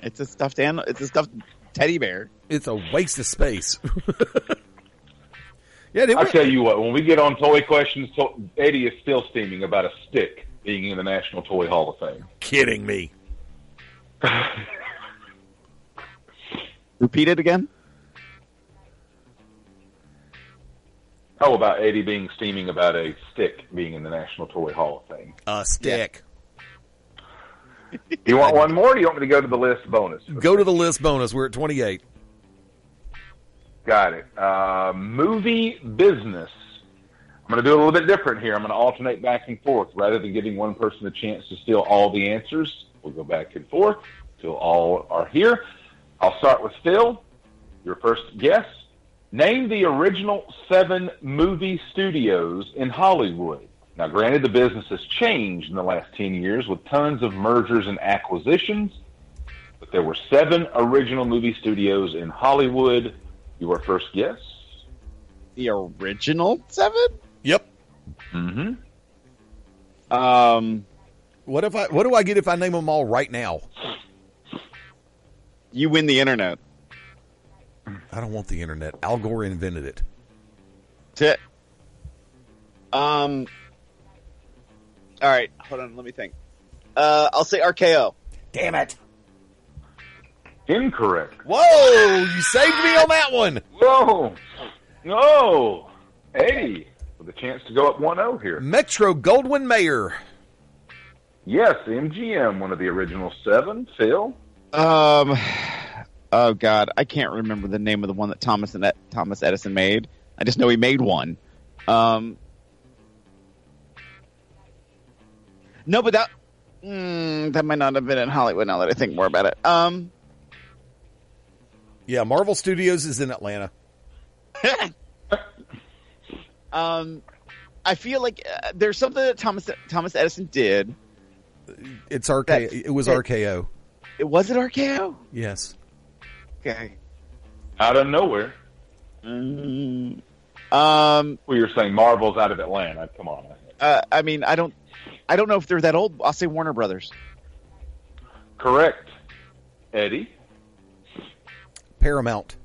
It's a stuffed animal. It's a stuffed teddy bear. It's a waste of space. Yeah, I tell you what, when we get on toy questions, Eddie is still steaming about a stick. being in the National Toy Hall of Fame. Kidding me. Repeat it again. How about Eddie being steaming about a stick being in the National Toy Hall of Fame? A stick. Do you want one more, or do you want me to go to the list bonus? Go to the list bonus. We're at 28. Got it. Movie business. I'm going to do a little bit different here. I'm going to alternate back and forth. Rather than giving one person a chance to steal all the answers, we'll go back and forth till all are here. I'll start with Phil. Your first guess. Name the original 7 movie studios in Hollywood. Now, granted, the business has changed in the last 10 years with tons of mergers and acquisitions, but there were 7 original movie studios in Hollywood. Your first guess? The original 7? Yep. Mm-hmm. What do I get if I name them all right now? You win the internet. I don't want the internet. Al Gore invented it. That's it. All right, hold on. Let me think. I'll say RKO. Damn it. Incorrect. Whoa, you saved me on that one. Whoa. No. Eddie, with a chance to go up 1-0 here. Metro Goldwyn Mayer. Yes, MGM, one of the original 7. Phil? Oh God, I can't remember the name of the one that Thomas Edison made. I just know he made one. No, but that might not have been in Hollywood. Now that I think more about it. Yeah, Marvel Studios is in Atlanta. I feel like there's something that Thomas Edison did. It's RKO. It was RKO. Was it RKO? Yes. Okay. Out of nowhere. Well, you're saying Marvel's out of Atlanta. Come on. I mean, I don't know if they're that old. I'll say Warner Brothers. Correct. Eddie? Paramount.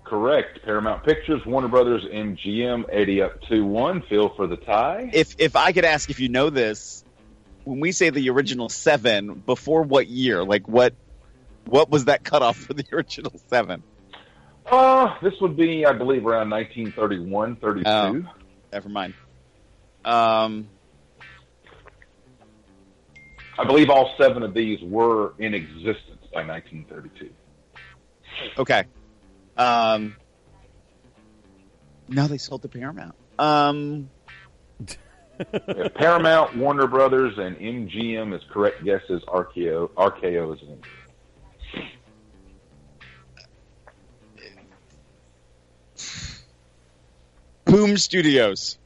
Correct. Paramount Pictures, Warner Brothers, MGM. Eddie up 2-1. Phil for the tie. If I could ask if you know this, when we say the original 7, before what year? Like what was that cutoff for the original 7? This would be, I believe, around 1931, 32. Oh, never mind. I believe all 7 of these were in existence by 1932. Okay. No, they sold to Paramount. Yeah, Paramount, Warner Brothers, and MGM is correct guesses. RKO is in. Boom Studios.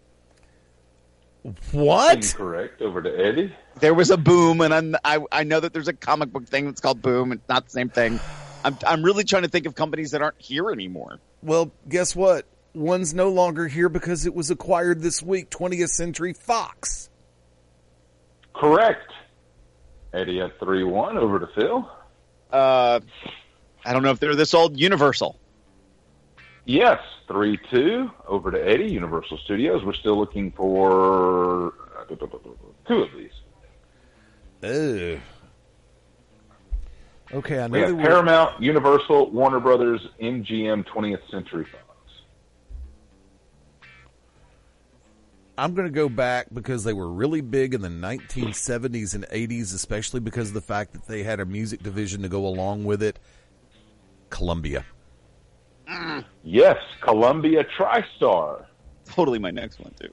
What? Incorrect. Over to Eddie. There was a Boom, and I know that there's a comic book thing that's called Boom. It's not the same thing. I'm really trying to think of companies that aren't here anymore. Well, guess what? One's no longer here because it was acquired this week. 20th Century Fox. Correct. Eddie at 3-1. Over to Phil. I don't know if they're this old. Universal. Yes, 3-2. Over to Eddie. Universal Studios. We're still looking for 2 of these. Ugh. Okay, I know We have there Paramount, Universal, Warner Brothers, MGM, 20th Century Fox. I'm going to go back because they were really big in the 1970s and 80s, especially because of the fact that they had a music division to go along with it. Columbia. Yes, Columbia TriStar. Totally my next one, too.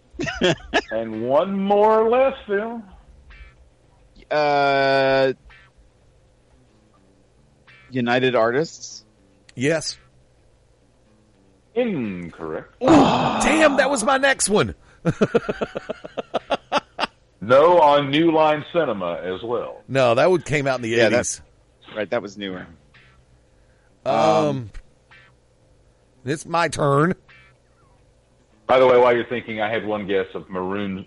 And one more left, Phil. United Artists. Yes. Incorrect. Ooh, damn, that was my next one. No on New Line Cinema as well. No, that one came out in the 80s. Right, that was newer. It's my turn. By the way, while you're thinking, I had one guess of Maroon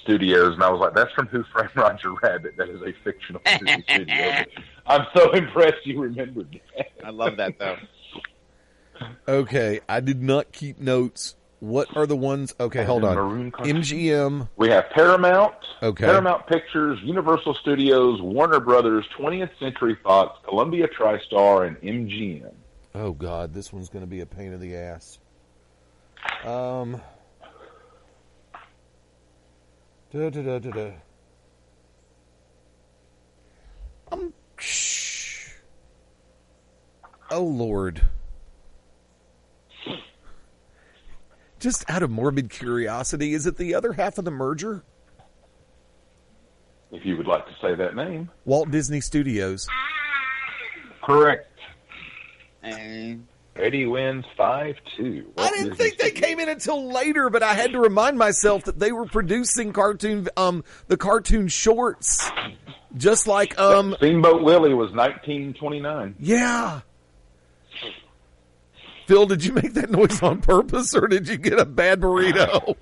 Studios, and I was like, that's from Who Framed Roger Rabbit. That is a fictional movie studio. I'm so impressed you remembered that. I love that, though. Okay, I did not keep notes What are the ones? Okay, hold on. Maroon cartoon. MGM. We have Paramount, Okay. Paramount Pictures, Universal Studios, Warner Brothers, 20th Century Fox, Columbia TriStar, and MGM. Oh God, this one's going to be a pain in the ass. Oh Lord. Just out of morbid curiosity, is it the other half of the merger? If you would like to say that name. Walt Disney Studios. Correct. And Eddie wins 5-2. I didn't think they came in until later, but I had to remind myself that they were producing the cartoon shorts, just like Steamboat Willie was 1929. Yeah. Phil, did you make that noise on purpose, or did you get a bad burrito?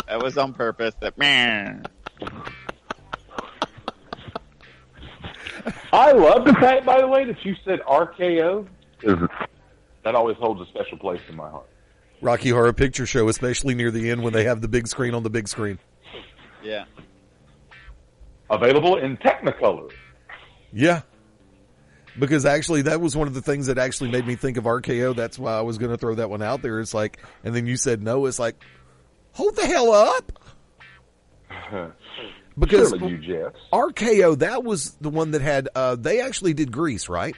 that was on purpose. That man. I love the fact, by the way, that you said RKO. That always holds a special place in my heart. Rocky Horror Picture Show, especially near the end when they have the big screen on the big screen. Yeah. Available in Technicolor. Yeah. Because actually, that was one of the things that actually made me think of RKO. That's why I was going to throw that one out there. It's like, and then you said no. It's like, hold the hell up. Because Surely you, Jeff. RKO, that was the one that had, they actually did Grease, right?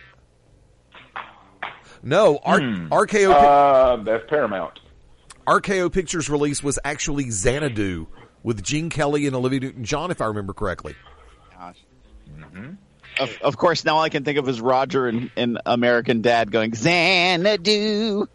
No, RKO. That's Paramount. RKO Pictures release was actually Xanadu with Gene Kelly and Olivia Newton-John, if I remember correctly. Gosh. Mm-hmm. Of course, now all I can think of is Roger and American Dad going, Xanadu.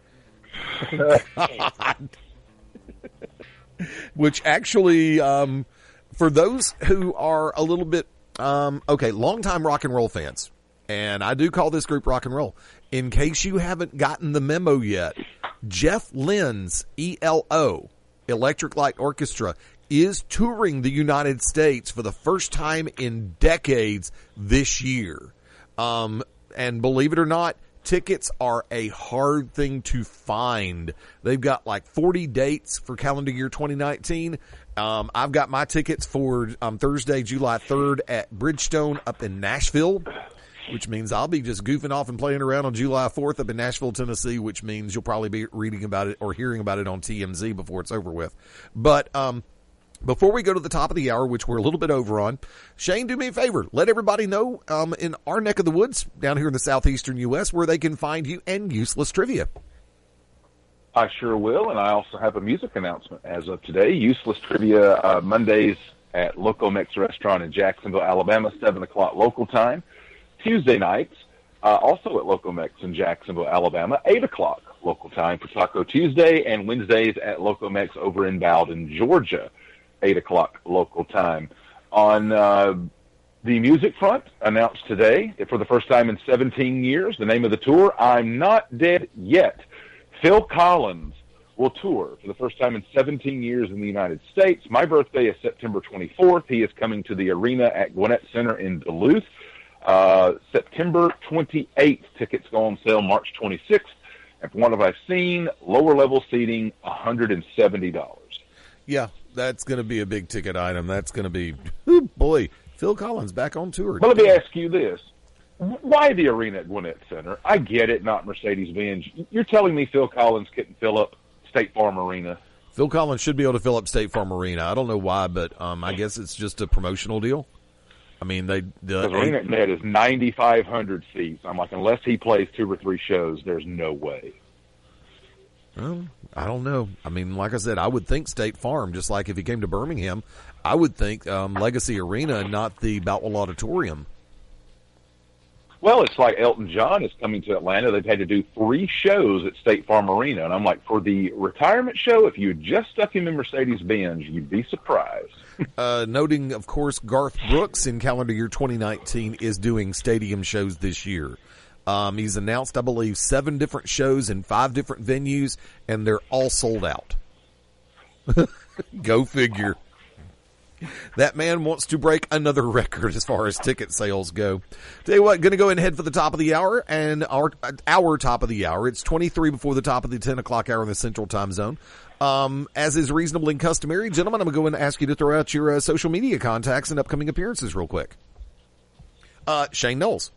Which actually, for those who are a little bit, longtime rock and roll fans, and I do call this group rock and roll, in case you haven't gotten the memo yet, Jeff Lynne's ELO, Electric Light Orchestra, is touring the United States for the first time in decades this year. And believe it or not, tickets are a hard thing to find. They've got like 40 dates for calendar year 2019. I've got my tickets for Thursday, July 3rd at Bridgestone up in Nashville, which means I'll be just goofing off and playing around on July 4th up in Nashville, Tennessee, which means you'll probably be reading about it or hearing about it on TMZ before it's over with. But before we go to the top of the hour, which we're a little bit over on, Shane, do me a favor. Let everybody know in our neck of the woods down here in the southeastern U.S. where they can find you and Useless Trivia. I sure will, and I also have a music announcement as of today. Useless Trivia Mondays at Loco Mex Restaurant in Jacksonville, Alabama, 7 o'clock local time. Tuesday nights, also at Loco Mex in Jacksonville, Alabama, 8 o'clock local time for Taco Tuesday, and Wednesdays at Loco Mex over in Bowden, Georgia, 8 o'clock local time. On the music front, announced today, for the first time in 17 years, the name of the tour, I'm Not Dead Yet. Phil Collins will tour for the first time in 17 years in the United States. My birthday is September 24th. He is coming to the arena at Gwinnett Center in Duluth. September 28th, tickets go on sale March 26th. And from what I've seen, lower level seating, $170. Yeah, that's going to be a big ticket item. That's going to be, oh boy, Phil Collins back on tour. But let me ask you this. Why the arena at Gwinnett Center? I get it, not Mercedes-Benz. You're telling me Phil Collins couldn't fill up State Farm Arena? Phil Collins should be able to fill up State Farm Arena. I don't know why, but I guess it's just a promotional deal. I mean, the arena at Net is 9,500 seats. I'm like, unless he plays 2 or 3 shows, there's no way. Well, I don't know. I mean, like I said, I would think State Farm, just like if he came to Birmingham, I would think Legacy Arena and not the Boutwell Auditorium. Well, it's like Elton John is coming to Atlanta. They've had to do 3 shows at State Farm Arena. And I'm like, for the retirement show, if you had just stuck him in Mercedes-Benz, you'd be surprised. Noting, of course, Garth Brooks in calendar year 2019 is doing stadium shows this year. He's announced, I believe, 7 different shows in 5 different venues, and they're all sold out. Go figure. That man wants to break another record as far as ticket sales go. Tell you what, going to go ahead and head for the top of the hour, and our top of the hour. It's 23 before the top of the 10 o'clock hour in the Central Time Zone. As is reasonable and customary, gentlemen, I'm going to go and ask you to throw out your social media contacts and upcoming appearances real quick. Shane Noles.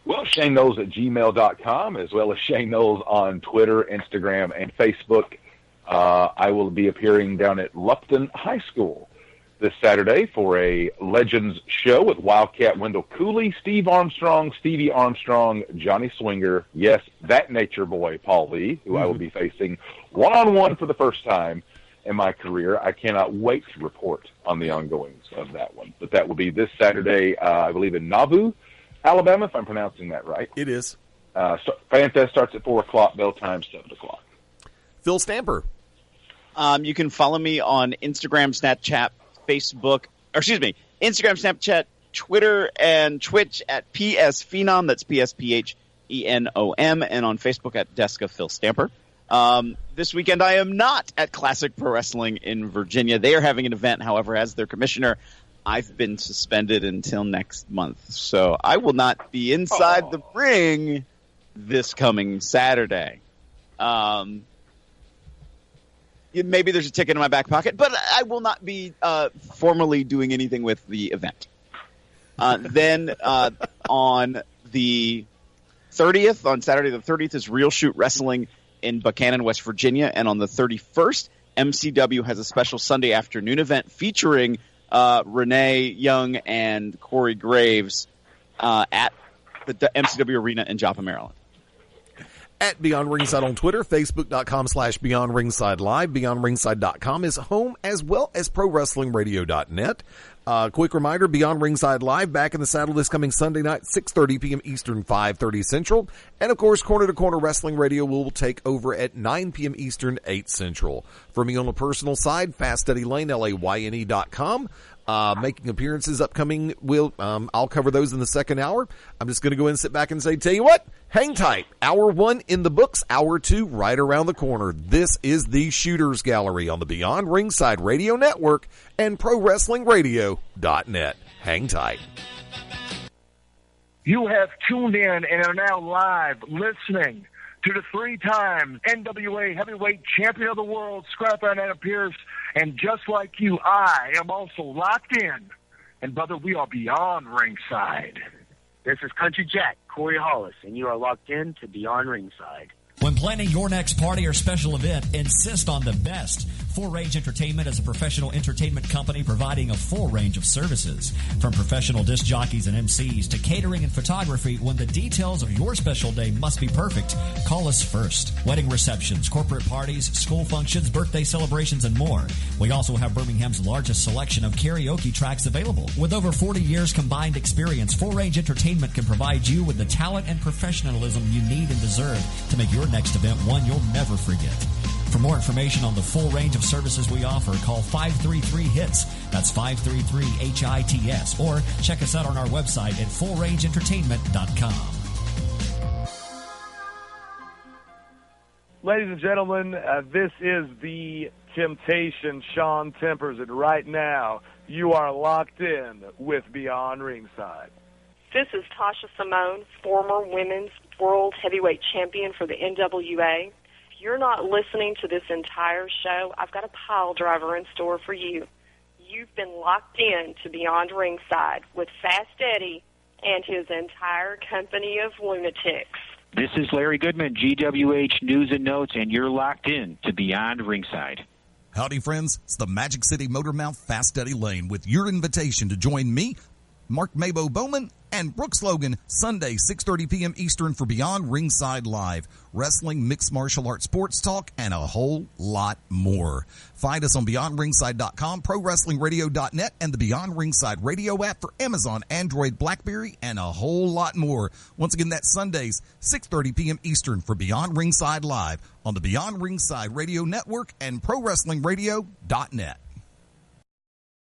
Well, Shane Noles at gmail.com, as well as Shane Noles on Twitter, Instagram, and Facebook. I will be appearing down at Lupton High School this Saturday for a Legends show with Wildcat Wendell Cooley, Steve Armstrong, Stevie Armstrong, Johnny Swinger, yes, that nature boy, Paul Lee, who I will be facing one-on-one for the first time in my career. I cannot wait to report on the ongoings of that one. But that will be this Saturday, I believe, in Nauvoo, Alabama, if I'm pronouncing that right. It is. Fan Fest starts at 4 o'clock, bell time 7 o'clock. Phil Stamper. You can follow me on Instagram, Snapchat, Facebook, Instagram, Snapchat, Twitter, and Twitch at PS Phenom. That's PSPHENOM, and on Facebook at Deska Phil Stamper. This weekend I am not at Classic Pro Wrestling in Virginia. They are having an event, however, as their commissioner, I've been suspended until next month. So I will not be inside the ring this coming Saturday. Maybe there's a ticket in my back pocket, but I will not be formally doing anything with the event. Then on the 30th, on Saturday the 30th, is Real Shoot Wrestling in Buchanan, West Virginia. And on the 31st, MCW has a special Sunday afternoon event featuring Renee Young and Corey Graves at the MCW Arena in Joppa, Maryland. At Beyond Ringside on Twitter, Facebook.com/Beyond Ringside Live. BeyondRingside.com is home, as well as ProWrestlingRadio.net. Quick reminder, Beyond Ringside Live, back in the saddle this coming Sunday night, 6:30 p.m. Eastern, 5:30 Central. And, of course, Corner to Corner Wrestling Radio will take over at 9 p.m. Eastern, 8 Central. For me on the personal side, Fast Eddie Layne, LAYNE.com. Making appearances upcoming. I'll cover those in the second hour. I'm just going to go in and sit back and say, tell you what, hang tight. Hour 1 in the books, hour 2 right around the corner. This is the Shooters Gallery on the Beyond Ringside Radio Network and ProWrestlingRadio.net. Hang tight. You have tuned in and are now live listening to the 3-time NWA Heavyweight Champion of the World, Scrapper Adam Pierce. And just like you, I am also locked in. And, brother, we are Beyond Ringside. This is Country Jack, Corey Hollis, and you are locked in to Beyond Ringside. When planning your next party or special event, insist on the best. Full Range Entertainment is a professional entertainment company providing a full range of services. From professional disc jockeys and MCs to catering and photography, when the details of your special day must be perfect, call us first. Wedding receptions, corporate parties, school functions, birthday celebrations, and more. We also have Birmingham's largest selection of karaoke tracks available. With over 40 years combined experience, Full Range Entertainment can provide you with the talent and professionalism you need and deserve to make your next event one you'll never forget. For more information on the full range of services we offer, call 533-HITS. That's 533-HITS. Or check us out on our website at fullrangeentertainment.com. Ladies and gentlemen, this is the Temptation, Sean Tempers, and right now you are locked in with Beyond Ringside. This is Tasha Simone, former Women's World Heavyweight Champion for the NWA. If you're not listening to this entire show, I've got a pile driver in store for you. You've been locked in to Beyond Ringside with Fast Eddie and his entire company of lunatics. This is Larry Goodman, GWH News and Notes, and you're locked in to Beyond Ringside. Howdy, friends. It's the Magic City Motor Mouth Fast Eddie Layne with your invitation to join me, Mark Mabo Bowman, and Brooks Logan, Sunday, 6:30 p.m. Eastern for Beyond Ringside Live. Wrestling, mixed martial arts, sports talk, and a whole lot more. Find us on BeyondRingside.com, ProWrestlingRadio.net, and the Beyond Ringside Radio app for Amazon, Android, BlackBerry, and a whole lot more. Once again, that's Sundays, 6:30 p.m. Eastern for Beyond Ringside Live on the Beyond Ringside Radio Network and ProWrestlingRadio.net.